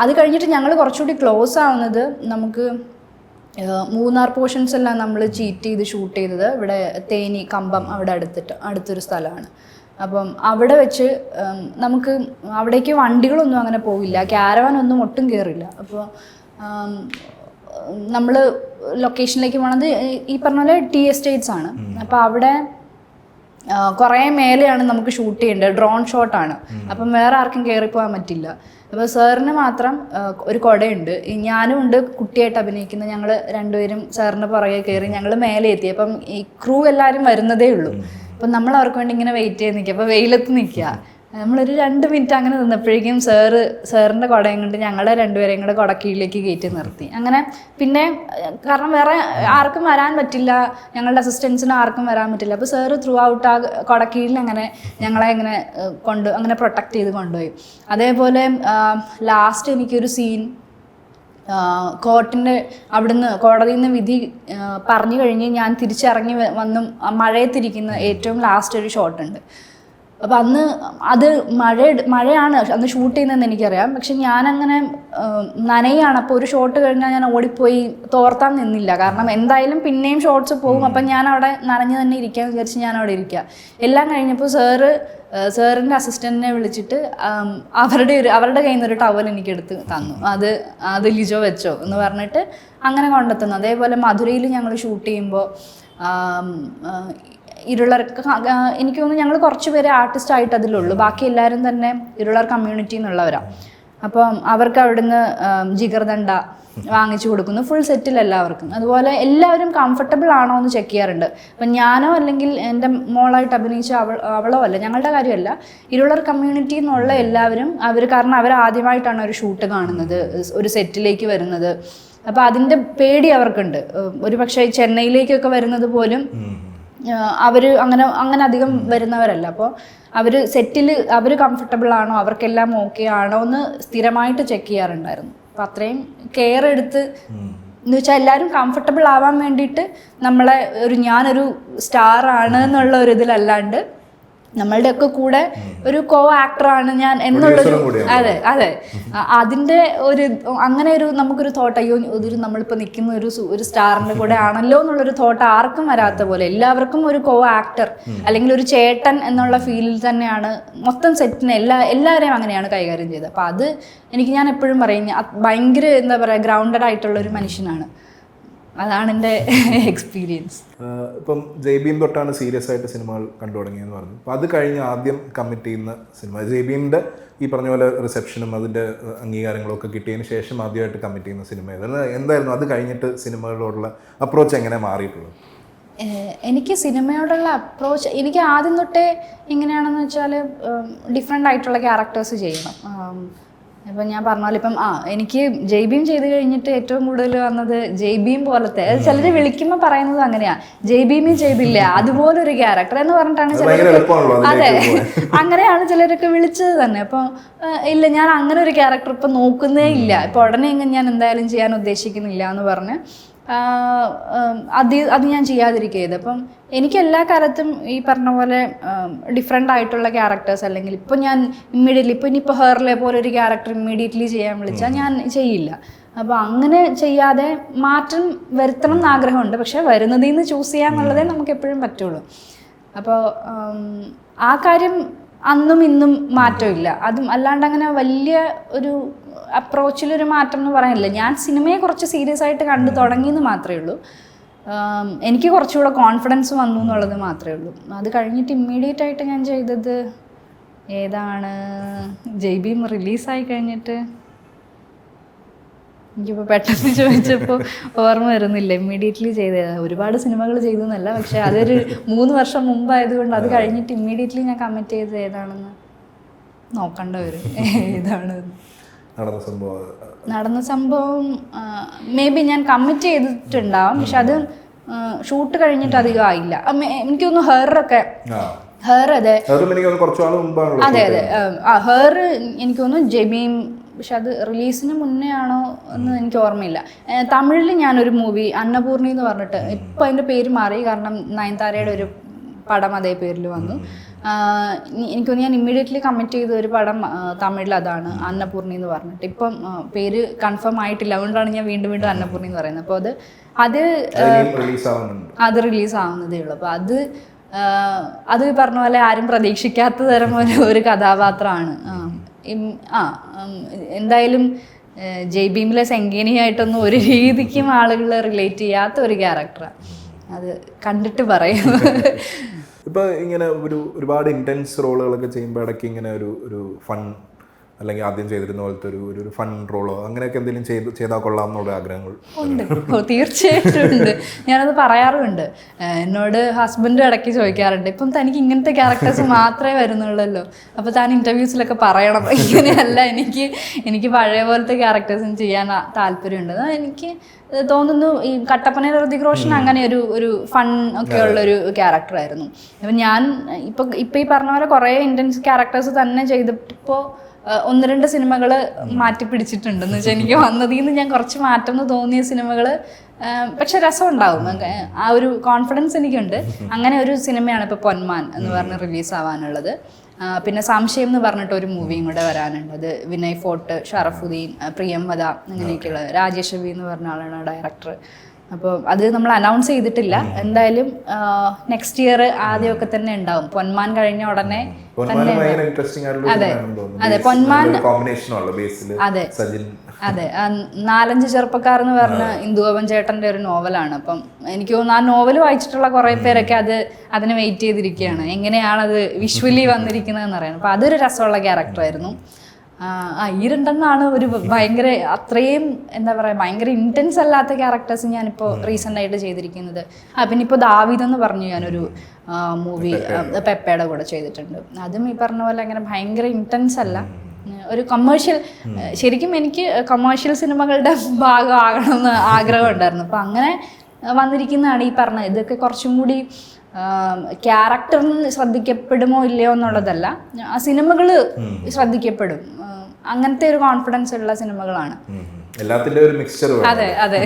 അത് കഴിഞ്ഞിട്ട് ഞങ്ങൾ കുറച്ചുകൂടി ക്ലോസ് ആവുന്നത്, നമുക്ക് മൂന്നാർ പോർഷൻസ് എല്ലാം നമ്മൾ ചീറ്റ് ചെയ്ത് ഷൂട്ട് ചെയ്തത് ഇവിടെ തേനി കമ്പം അവിടെ അടുത്തൊരു സ്ഥലമാണ്. അപ്പം അവിടെ വെച്ച് നമുക്ക് അവിടേക്ക് വണ്ടികളൊന്നും അങ്ങനെ പോവില്ല, ക്യാരവാനൊന്നും ഒട്ടും കയറില്ല. അപ്പോൾ നമ്മൾ ലൊക്കേഷനിലേക്ക് പോണത് ഈ പറഞ്ഞ പോലെ ടീ എസ്റ്റേറ്റ്സ് ആണ്. അപ്പോൾ അവിടെ കുറേ മേലെയാണ് നമുക്ക് ഷൂട്ട് ചെയ്യേണ്ടത്, ഡ്രോൺ ഷോട്ടാണ്. അപ്പം വേറെ ആർക്കും കയറിപ്പോകാൻ പറ്റില്ല. അപ്പോൾ സാറിന് മാത്രം ഒരു കുടയുണ്ട്, ഞാനും ഉണ്ട് കുട്ടിയായിട്ട് അഭിനയിക്കുന്ന. ഞങ്ങൾ രണ്ടുപേരും സാറിന് പുറകെ കയറി ഞങ്ങൾ മേലെ എത്തി. അപ്പം ഈ ക്രൂ എല്ലാവരും വരുന്നതേ ഉള്ളൂ. അപ്പം നമ്മൾ അവർക്ക് വേണ്ടി ഇങ്ങനെ വെയിറ്റ് ചെയ്ത് നിൽക്കുക. അപ്പോൾ വെയിലത്ത് നിൽക്കുക. നമ്മളൊരു 2 മിനിറ്റ് അങ്ങനെ നിന്നപ്പോഴേക്കും സാറിൻ്റെ കുടയും കൊണ്ട് ഞങ്ങളെ രണ്ടുപേരെയും കൂടെ കുടക്കീഴിലേക്ക് കയറ്റി നിർത്തി. അങ്ങനെ പിന്നെ കാരണം വേറെ ആർക്കും വരാൻ പറ്റില്ല, ഞങ്ങളുടെ അസിസ്റ്റൻസിന് ആർക്കും വരാൻ പറ്റില്ല. അപ്പോൾ സാറ് ത്രൂ ഔട്ട് ആ കുടക്കീഴിൽ അങ്ങനെ ഞങ്ങളെ ഇങ്ങനെ അങ്ങനെ പ്രൊട്ടക്റ്റ് ചെയ്ത് കൊണ്ടുപോയി. അതേപോലെ ലാസ്റ്റ് എനിക്കൊരു സീൻ കോർട്ടിൻ്റെ അവിടുന്ന് കോടതിയിൽ നിന്ന് വിധി പറഞ്ഞു കഴിഞ്ഞ് ഞാൻ തിരിച്ചിറങ്ങി വന്നും മഴയത്തിരിക്കുന്ന ഏറ്റവും ലാസ്റ്റ് ഒരു ഷോട്ടുണ്ട്. അപ്പം അന്ന് അത് മഴയാണ് അന്ന് ഷൂട്ട് ചെയ്യുന്നതെന്ന് എനിക്കറിയാം. പക്ഷെ ഞാനങ്ങനെ നനയാണ്. അപ്പോൾ ഒരു ഷോട്ട് കഴിഞ്ഞാൽ ഞാൻ ഓടിപ്പോയി തോർത്താൻ നിന്നില്ല, കാരണം എന്തായാലും പിന്നെയും ഷോട്ട്സ് പോകും. അപ്പം ഞാൻ അവിടെ നനഞ്ഞ് തന്നെ ഇരിക്കാമെന്ന് വിചാരിച്ച് ഞാൻ അവിടെ ഇരിക്കുക. എല്ലാം കഴിഞ്ഞപ്പോൾ സാറിൻ്റെ അസിസ്റ്റൻറ്റിനെ വിളിച്ചിട്ട് അവരുടെ കയ്യിൽ നിന്നൊരു ടവൽ എനിക്ക് എടുത്ത് തന്നു. അത് ലിജോ വെച്ചോ എന്ന് പറഞ്ഞിട്ട് അങ്ങനെ കൊണ്ടെത്തുന്നു. അതേപോലെ മധുരയിൽ ഞങ്ങൾ ഷൂട്ട് ചെയ്യുമ്പോൾ ഇരുളർക്ക് എനിക്ക് തോന്നുന്നു ഞങ്ങൾ കുറച്ച് പേര് ആർട്ടിസ്റ്റ് അതിലുള്ളൂ, ബാക്കി എല്ലാവരും തന്നെ ഇരുളർ കമ്മ്യൂണിറ്റിയിൽ നിന്നുള്ളവരാണ്. അപ്പം അവർക്ക് അവിടുന്ന് ജിഗർദണ്ഡ വാങ്ങിച്ചു കൊടുക്കുന്നു, ഫുൾ സെറ്റിൽ എല്ലാവർക്കും. അതുപോലെ എല്ലാവരും കംഫർട്ടബിൾ ആണോ എന്ന് ചെക്ക് ചെയ്യാറുണ്ട്. അപ്പം ഞാനോ അല്ലെങ്കിൽ എൻ്റെ മോളായിട്ട് അഭിനയിച്ച അവളോ അല്ല, ഞങ്ങളുടെ കാര്യമല്ല, ഇരുളർ കമ്മ്യൂണിറ്റിയിൽ നിന്നുള്ള എല്ലാവരും കാരണം അവർ ആദ്യമായിട്ടാണ് ഒരു ഷൂട്ട് കാണുന്നത്, ഒരു സെറ്റിലേക്ക് വരുന്നത്. അപ്പോൾ അതിൻ്റെ പേടി അവർക്കുണ്ട്. ഒരു പക്ഷേ ചെന്നൈയിലേക്കൊക്കെ വരുന്നത് പോലും അവർ അങ്ങനെ അധികം വരുന്നവരല്ല. അപ്പോൾ അവർ സെറ്റിൽ അവർ കംഫർട്ടബിൾ ആണോ, അവർക്കെല്ലാം ഓക്കെ ആണോ എന്ന് സ്ഥിരമായിട്ട് ചെക്ക് ചെയ്യാറുണ്ടായിരുന്നു. അപ്പം അത്രയും കെയർ എടുത്ത് എന്ന് വെച്ചാൽ എല്ലാവരും കംഫർട്ടബിൾ ആവാൻ വേണ്ടിയിട്ട് നമ്മളെ ഞാനൊരു സ്റ്റാർ ആണ് എന്നുള്ള ഒരു ഇതിലല്ലാണ്ട് നമ്മളുടെയൊക്കെ കൂടെ ഒരു കോ ആക്ടറാണ് ഞാൻ എന്നുള്ളൊരു അതെ അതിൻ്റെ അങ്ങനെ ഒരു നമുക്കൊരു തോട്ട്, അയ്യോ നമ്മളിപ്പോൾ നിൽക്കുന്ന ഒരു സ്റ്റാറിൻ്റെ കൂടെ ആണല്ലോ എന്നുള്ളൊരു തോട്ട് ആർക്കും വരാത്ത പോലെ എല്ലാവർക്കും ഒരു കോ ആക്ടർ അല്ലെങ്കിൽ ഒരു ചേട്ടൻ എന്നുള്ള ഫീലിൽ തന്നെയാണ് മൊത്തം സെറ്റിനെ എല്ലാവരെയും അങ്ങനെയാണ് കൈകാര്യം ചെയ്തത്. അപ്പോൾ അത് ഞാൻ എപ്പോഴും പറയും ഭയങ്കര എന്താ പറയുക ഗ്രൗണ്ടഡ് ആയിട്ടുള്ളൊരു മനുഷ്യനാണ്. അതാണ് എൻ്റെ എക്സ്പീരിയൻസ്. ഇപ്പം ജയ്ബീം തൊട്ടാണ് സീരിയസ് ആയിട്ട് സിനിമകൾ കണ്ടു തുടങ്ങിയെന്ന് പറഞ്ഞു. അപ്പോൾ അത് കഴിഞ്ഞ് ആദ്യം കമ്മിറ്റ് ചെയ്യുന്ന സിനിമ ജയ്ബീമിൻ്റെ ഈ പറഞ്ഞ പോലെ റിസപ്ഷനും അതിൻ്റെ അംഗീകാരങ്ങളും ഒക്കെ കിട്ടിയതിന് ശേഷം ആദ്യമായിട്ട് കമ്മിറ്റ് ചെയ്യുന്ന സിനിമ എന്തായിരുന്നു? അത് കഴിഞ്ഞിട്ട് സിനിമകളോടുള്ള അപ്രോച്ച് എങ്ങനെ മാറിയിട്ടുള്ളത്? എനിക്ക് സിനിമയോടുള്ള അപ്രോച്ച് എനിക്ക് ആദ്യം തൊട്ടേ എങ്ങനെയാണെന്ന് വെച്ചാൽ ഡിഫറെൻ്റ് ആയിട്ടുള്ള ക്യാരക്ടേഴ്സ് ചെയ്യണം. ഇപ്പം ഞാൻ പറഞ്ഞ പോലെ ഇപ്പം എനിക്ക് ജയ്ബീം ചെയ്ത് കഴിഞ്ഞിട്ട് ഏറ്റവും കൂടുതൽ വന്നത് ജയ്ബീം പോലത്തെ ചിലർ വിളിക്കുമ്പോൾ പറയുന്നത് അങ്ങനെയാണ്, ജയ്ബീമി ചെയ്തില്ല അതുപോലൊരു ക്യാരക്ടർ എന്ന് പറഞ്ഞിട്ടാണ് ചിലർക്ക്, അതെ അങ്ങനെയാണ് ചിലരൊക്കെ വിളിച്ചത് തന്നെ. അപ്പം ഇല്ല, ഞാൻ അങ്ങനെ ഒരു ക്യാരക്ടർ ഇപ്പം നോക്കുന്നേ ഇല്ല, ഇപ്പം ഉടനെ എങ്ങനെ ഞാൻ എന്തായാലും ചെയ്യാൻ ഉദ്ദേശിക്കുന്നില്ല എന്ന് പറഞ്ഞ് അത് ഞാൻ ചെയ്യാതിരിക്കുകയത്. അപ്പം എനിക്ക് എല്ലാ കാലത്തും ഈ പറഞ്ഞ പോലെ ഡിഫറെൻ്റ് ആയിട്ടുള്ള ക്യാരക്ടേഴ്സ്, അല്ലെങ്കിൽ ഇപ്പോൾ ഞാൻ ഇമ്മീഡിയറ്റ്ലി ഇപ്പോൾ ഇനിയിപ്പോൾ ഹെറിലെ പോലെ ഒരു ക്യാരക്ടർ ഇമ്മീഡിയറ്റ്ലി ചെയ്യാൻ വിളിച്ചാൽ ഞാൻ ചെയ്യില്ല. അപ്പോൾ അങ്ങനെ ചെയ്യാതെ മാറ്റം വരുത്തണം എന്ന് ആഗ്രഹമുണ്ട്, പക്ഷേ വരുന്നതിൽ നിന്ന് ചൂസ് ചെയ്യാന്നുള്ളതേ നമുക്ക് എപ്പോഴും പറ്റുള്ളൂ. അപ്പോൾ ആ കാര്യം അന്നും ഇന്നും മാറ്റമില്ല. അതും അല്ലാണ്ട് അങ്ങനെ വലിയ ഒരു അപ്രോച്ചിലൊരു മാറ്റം എന്ന് പറയാനില്ല. ഞാൻ സിനിമയെ കുറച്ച് സീരിയസ് ആയിട്ട് കണ്ടു തുടങ്ങിയെന്ന് മാത്രമേ ഉള്ളൂ. എനിക്ക് കുറച്ചുകൂടെ കോൺഫിഡൻസ് വന്നു എന്നുള്ളത് മാത്രമേ ഉള്ളൂ. അത് കഴിഞ്ഞിട്ട് ഇമ്മീഡിയറ്റ് ആയിട്ട് ഞാൻ ചെയ്തത് ഏതാണ്, ജയ്ബീം റിലീസായി കഴിഞ്ഞിട്ട് എനിക്കിപ്പോൾ പെട്ടെന്ന് ചോദിച്ചപ്പോൾ ഓർമ്മ വരുന്നില്ല. ഇമ്മീഡിയറ്റ്ലി ചെയ്തത് ഒരുപാട് സിനിമകൾ ചെയ്തു എന്നല്ല, പക്ഷേ അതൊരു 3 വർഷം മുമ്പായതുകൊണ്ട് അത് കഴിഞ്ഞിട്ട് ഇമ്മീഡിയറ്റ്ലി ഞാൻ കമ്മിറ്റ് ചെയ്തത് ഏതാണെന്ന് നോക്കേണ്ട വരും. ഏതാണ് നടന്ന സംഭവം മേ ബി ഞാൻ കമ്മിറ്റ് ചെയ്തിട്ടുണ്ടാവും, പക്ഷെ അത് ഷൂട്ട് കഴിഞ്ഞിട്ട് അധികം ആയില്ല. എനിക്ക് തോന്നുന്നു ഹെയറൊക്കെ അതെ അതെ ഹെയർ എനിക്ക് തോന്നുന്നു ജയ്ബീം, പക്ഷെ അത് റിലീസിന് മുന്നേ ആണോ എന്ന് എനിക്ക് ഓർമ്മയില്ല. തമിഴിൽ ഞാനൊരു മൂവി അന്നപൂർണി എന്ന് പറഞ്ഞിട്ട്, ഇപ്പം അതിൻ്റെ പേര് മാറി കാരണം നയൻതാരയുടെ ഒരു പടം അതേ പേരിൽ വന്നു. എനിക്കൊന്ന് ഞാൻ ഇമ്മീഡിയറ്റ്ലി കമ്മിറ്റ് ചെയ്ത ഒരു പടം തമിഴിൽ അതാണ് അന്നപൂർണി എന്ന് പറഞ്ഞിട്ട്. ഇപ്പം പേര് കൺഫേം ആയിട്ടില്ല, അതുകൊണ്ടാണ് ഞാൻ വീണ്ടും വീണ്ടും അന്നപൂർണി എന്ന് പറയുന്നത്. അപ്പോൾ അത് റിലീസ് ആവുന്നതേ ഉള്ളൂ. അപ്പോൾ അത് പറഞ്ഞ പോലെ ആരും പ്രതീക്ഷിക്കാത്ത തരം ഒരു കഥാപാത്രമാണ്. എന്തായാലും ജയ്ബീമിലെ സെങ്കേനിയായിട്ടൊന്നും ഒരു രീതിക്കും ആളുകൾ റിലേറ്റ് ചെയ്യാത്ത ഒരു ക്യാരക്ടറാണ്. അത് കണ്ടിട്ട് പറയും. ഇപ്പോൾ ഇങ്ങനെ ഒരുപാട് ഇൻറ്റൻസ് റോളുകളൊക്കെ ചെയ്യുമ്പോൾ ഇടയ്ക്ക് ഇങ്ങനെ ഒരു ഫൺ, അല്ലെങ്കിൽ ആദ്യം ചെയ്തിരുന്ന പോലത്തെ ഒരു ഫൺ റോളോ അങ്ങനെയൊക്കെ എന്തെങ്കിലും ചെയ്താൽ കൊള്ളാം എന്നുള്ള ആഗ്രഹങ്ങൾ ഉണ്ട്? തീർച്ചയായിട്ടും ഉണ്ട്. ഞാനത് പറയാറുമുണ്ട്. എന്നോട് ഹസ്ബൻഡ് ഇടയ്ക്ക് ചോദിക്കാറുണ്ട്, ഇപ്പം തനിക്ക് ഇങ്ങനത്തെ ക്യാരക്ടേഴ്സ് മാത്രമേ വരുന്നുള്ളല്ലോ, അപ്പോൾ താൻ ഇൻ്റർവ്യൂസിലൊക്കെ പറയണം. ഇങ്ങനെയല്ല, എനിക്ക് പഴയ പോലത്തെ ക്യാരക്ടേഴ്സും ചെയ്യാൻ താല്പര്യമുണ്ട്. എനിക്ക് തോന്നുന്നു ഈ കട്ടപ്പനയിൽ ഋതിക് റോഷൻ അങ്ങനെ ഒരു ഫൺ ഒക്കെ ഉള്ളൊരു ക്യാരക്ടറായിരുന്നു. അപ്പം ഞാൻ ഇപ്പം ഈ പറഞ്ഞ പോലെ കുറേ ഇൻറ്റൻസ് ക്യാരക്ടേഴ്സ് തന്നെ ചെയ്തപ്പോൾ 1-2 സിനിമകൾ മാറ്റി പിടിച്ചിട്ടുണ്ടെന്ന് വെച്ചാൽ എനിക്ക് വന്നതിൽ നിന്ന് ഞാൻ കുറച്ച് മാറ്റം എന്ന് തോന്നിയ സിനിമകൾ, പക്ഷെ രസമുണ്ടാവും. ആ ഒരു കോൺഫിഡൻസ് എനിക്കുണ്ട്. അങ്ങനെ ഒരു സിനിമയാണ് ഇപ്പോൾ പൊന്മാൻ എന്ന് പറഞ്ഞ് റിലീസാവാനുള്ളത്. പിന്നെ സംശയം എന്ന് പറഞ്ഞിട്ട് ഒരു മൂവിയും കൂടെ വരാനുള്ളത്. വിനയ് ഫോർട്ട്, ഷറഫുദ്ദീൻ, പ്രിയംവദ അങ്ങനെയൊക്കെയുള്ള, രാജേഷ് വി എന്ന് പറഞ്ഞ ആളാണ് ഡയറക്ടർ. അപ്പോൾ അത് നമ്മൾ അനൗൺസ് ചെയ്തിട്ടില്ല. എന്തായാലും നെക്സ്റ്റ് ഇയർ ആദ്യമൊക്കെ തന്നെ ഉണ്ടാവും. പൊന്മാൻ കഴിഞ്ഞ ഉടനെ തന്നെ. അതെ പൊന്മാൻ, അതെ 4-5 ചെറുപ്പക്കാർ എന്ന് പറഞ്ഞ ഇന്ദുഗോപൻ ചേട്ടൻ്റെ ഒരു നോവലാണ്. അപ്പം എനിക്ക് തോന്നുന്നു ആ നോവൽ വായിച്ചിട്ടുള്ള കുറേ പേരൊക്കെ അതിന് വെയിറ്റ് ചെയ്തിരിക്കുകയാണ്, എങ്ങനെയാണത് വിഷ്വലി വന്നിരിക്കുന്നതെന്ന് അറിയാൻ. അപ്പം അതൊരു രസമുള്ള ക്യാരക്ടറായിരുന്നു. ഈ 2 ഒരു ഭയങ്കര അത്രയും എന്താ പറയുക ഭയങ്കര ഇൻറ്റൻസ് അല്ലാത്ത ക്യാരക്ടേഴ്സ് ഞാനിപ്പോൾ റീസെൻ്റ് ആയിട്ട് ചെയ്തിരിക്കുന്നത്. പിന്നെ ഇപ്പോൾ ദാവീദ് എന്ന് പറഞ്ഞു ഞാനൊരു മൂവി പെപ്പയുടെ കൂടെ ചെയ്തിട്ടുണ്ട്. അതും ഈ പറഞ്ഞ പോലെ അങ്ങനെ ഭയങ്കര ഇൻറ്റൻസ് അല്ല, ഒരു കമേഴ്ഷ്യൽ. ശരിക്കും എനിക്ക് കമേഴ്ഷ്യൽ സിനിമകളുടെ ഭാഗമാകണമെന്ന് ആഗ്രഹമുണ്ടായിരുന്നു. അപ്പോൾ അങ്ങനെ വന്നിരിക്കുന്നതാണ് ഈ പറഞ്ഞത്. ഇതൊക്കെ കുറച്ചും കൂടി ക്യാരക്ടറിന് ശ്രദ്ധിക്കപ്പെടുമോ ഇല്ലയോ എന്നുള്ളതല്ല, ആ സിനിമകൾ ശ്രദ്ധിക്കപ്പെടും, അങ്ങനത്തെ ഒരു കോൺഫിഡൻസ് ഉള്ള സിനിമകളാണ്. അതെ അതെ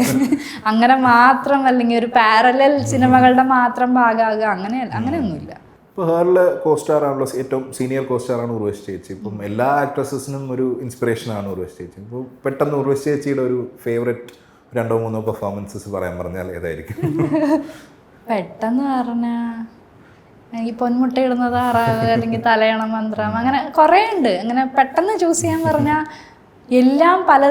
അങ്ങനെ മാത്രം, അല്ലെങ്കിൽ ഒരു പാരലൽ സിനിമകളുടെ മാത്രം ഭാഗമാകുക അങ്ങനെയൊന്നുമില്ല. ഇപ്പോൾ ഹെറിലെ കോസ്റ്റാർ ആണല്ലോ, ഏറ്റവും സീനിയർ കോസ്റ്റാറാണ് ഉർവശി ചേച്ചി. ഇപ്പം എല്ലാ ആക്ട്രസസിനും ഒരു ഇൻസ്പിറേഷനാണ് ഉർവശി ചേച്ചി. ഇപ്പോൾ പെട്ടെന്ന് ഉർവശി ചേച്ചിയുടെ ഒരു ഫേവറേറ്റ് 2-3 പെർഫോമൻസസ് പറഞ്ഞാൽ ഏതായിരിക്കും? പെട്ടെന്ന് പറഞ്ഞാൽ ഈ പൊന്മുട്ട ഇടുന്നത് ആറാവ്, അല്ലെങ്കിൽ തലയണ മന്ത്രം, അങ്ങനെ കുറേ ഉണ്ട്. അങ്ങനെ പെട്ടെന്ന് ചൂസ് ചെയ്യാൻ പറഞ്ഞാൽ എല്ലാം പല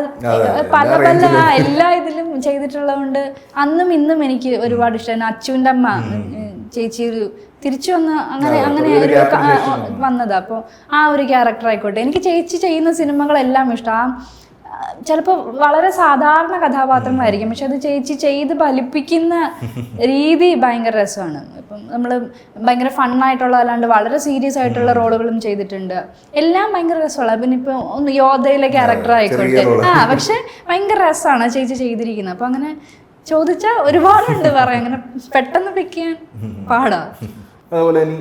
എല്ലാ ഇതിലും ചെയ്തിട്ടുള്ളതുകൊണ്ട് അന്നും ഇന്നും എനിക്ക് ഒരുപാട് ഇഷ്ടമാണ്. അച്ചുവിൻ്റെ അമ്മ ചേച്ചി ഒരു തിരിച്ചു വന്ന് അങ്ങനെ ഒരു വന്നത്. അപ്പോൾ ആ ഒരു ക്യാരക്ടർ ആയിക്കോട്ടെ, എനിക്ക് ചേച്ചി ചെയ്യുന്ന സിനിമകളെല്ലാം ഇഷ്ടം. ചിലപ്പോൾ വളരെ സാധാരണ കഥാപാത്രങ്ങളായിരിക്കും, പക്ഷെ അത് ചേച്ചി ചെയ്ത് ഫലിപ്പിക്കുന്ന രീതി ഭയങ്കര രസമാണ്. ഇപ്പം നമ്മൾ ഭയങ്കര ഫണ്ണായിട്ടുള്ള അല്ലാണ്ട് വളരെ സീരിയസ് ആയിട്ടുള്ള റോളുകളും ചെയ്തിട്ടുണ്ട്. എല്ലാം ഭയങ്കര രസമുള്ള. പിന്നെ ഇപ്പോൾ ഒന്ന് യോധയിലെ ക്യാരക്ടർ ആയിക്കോട്ടെ, പക്ഷെ ഭയങ്കര രസമാണ് ചേച്ചി ചെയ്തിരിക്കുന്നത്. അപ്പം അങ്ങനെ ചോദിച്ചാൽ ഒരുപാടുണ്ട് പറയാം, അങ്ങനെ പെട്ടെന്ന് പിക്ക് ചെയ്യാൻ പാടാ. അതുപോലെ ഇനി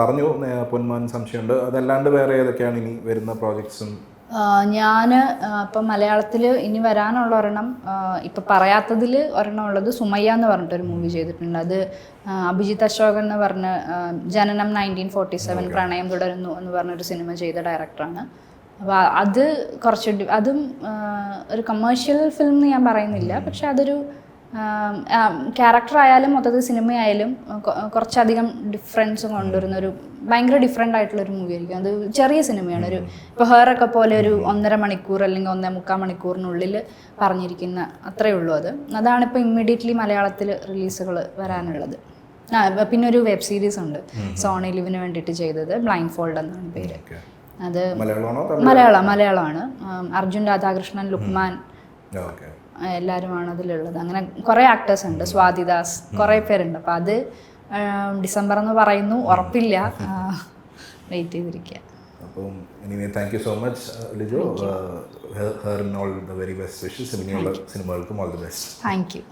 പറഞ്ഞു പൊന്മാൻ സംശയമുണ്ട്, അതല്ലാണ്ട് വേറെ ഏതൊക്കെയാണ് ഇനി വരുന്ന പ്രോജക്ട്സും? ഞാൻ ഇപ്പം മലയാളത്തിൽ ഇനി വരാനുള്ള ഒരെണ്ണം, ഇപ്പം പറയാത്തതിൽ ഒരെണ്ണം ഉള്ളത് സുമയ്യ എന്ന് പറഞ്ഞിട്ടൊരു മൂവി ചെയ്തിട്ടുണ്ട്. അത് അഭിജിത്ത് അശോകൻ എന്ന് പറഞ്ഞ ജനനം 1947 പ്രണയം തുടരുന്നു എന്ന് പറഞ്ഞൊരു സിനിമ ചെയ്ത ഡയറക്ടറാണ്. അപ്പോൾ അത് കുറച്ച് അതും ഒരു കമേഴ്ഷ്യൽ ഫിലിം എന്ന് ഞാൻ പറയുന്നില്ല, പക്ഷെ അതൊരു ക്യാരക്ടർ ആയാലും മൊത്തത്തിൽ സിനിമയായാലും കുറച്ചധികം ഡിഫറൻസ് കൊണ്ടുവരുന്നൊരു ഭയങ്കര ഡിഫറെൻ്റ് ആയിട്ടുള്ളൊരു മൂവി ആയിരിക്കും. അത് ചെറിയ സിനിമയാണ്. ഒരു ഇപ്പോൾ ഹെറൊക്കെ പോലെ ഒരു 1.5 മണിക്കൂർ അല്ലെങ്കിൽ 1.25 മണിക്കൂറിനുള്ളിൽ പറഞ്ഞിരിക്കുന്ന അത്രയേ ഉള്ളൂ. അതാണിപ്പോൾ ഇമ്മീഡിയറ്റ്ലി മലയാളത്തിൽ റിലീസുകൾ വരാനുള്ളത്. പിന്നെ ഒരു വെബ് സീരീസ് ഉണ്ട് സോണി ലിവിന് വേണ്ടിയിട്ട് ചെയ്തത്, ബ്ലൈൻഡ് ഫോൾഡ് എന്നാണ് പേര്. അത് മലയാളമാണ്. അർജുൻ രാധാകൃഷ്ണൻ, ലുക്മാൻ എല്ലാവരുമാണ് അതിലുള്ളത്. അങ്ങനെ കുറേ ആക്ടേഴ്സ് ഉണ്ട്, സ്വാതിദാസ്, കുറേ പേരുണ്ട്. അപ്പോൾ അത് ഡിസംബർ എന്ന് പറയുന്നു, ഉറപ്പില്ല, വെയിറ്റ് ചെയ്തിരിക്കുക. അപ്പം anyway thank you so much Lijo. Her in all the very best wishes. ഇനിയുള്ള സിനിമകൾക്കും all the best. Thank U.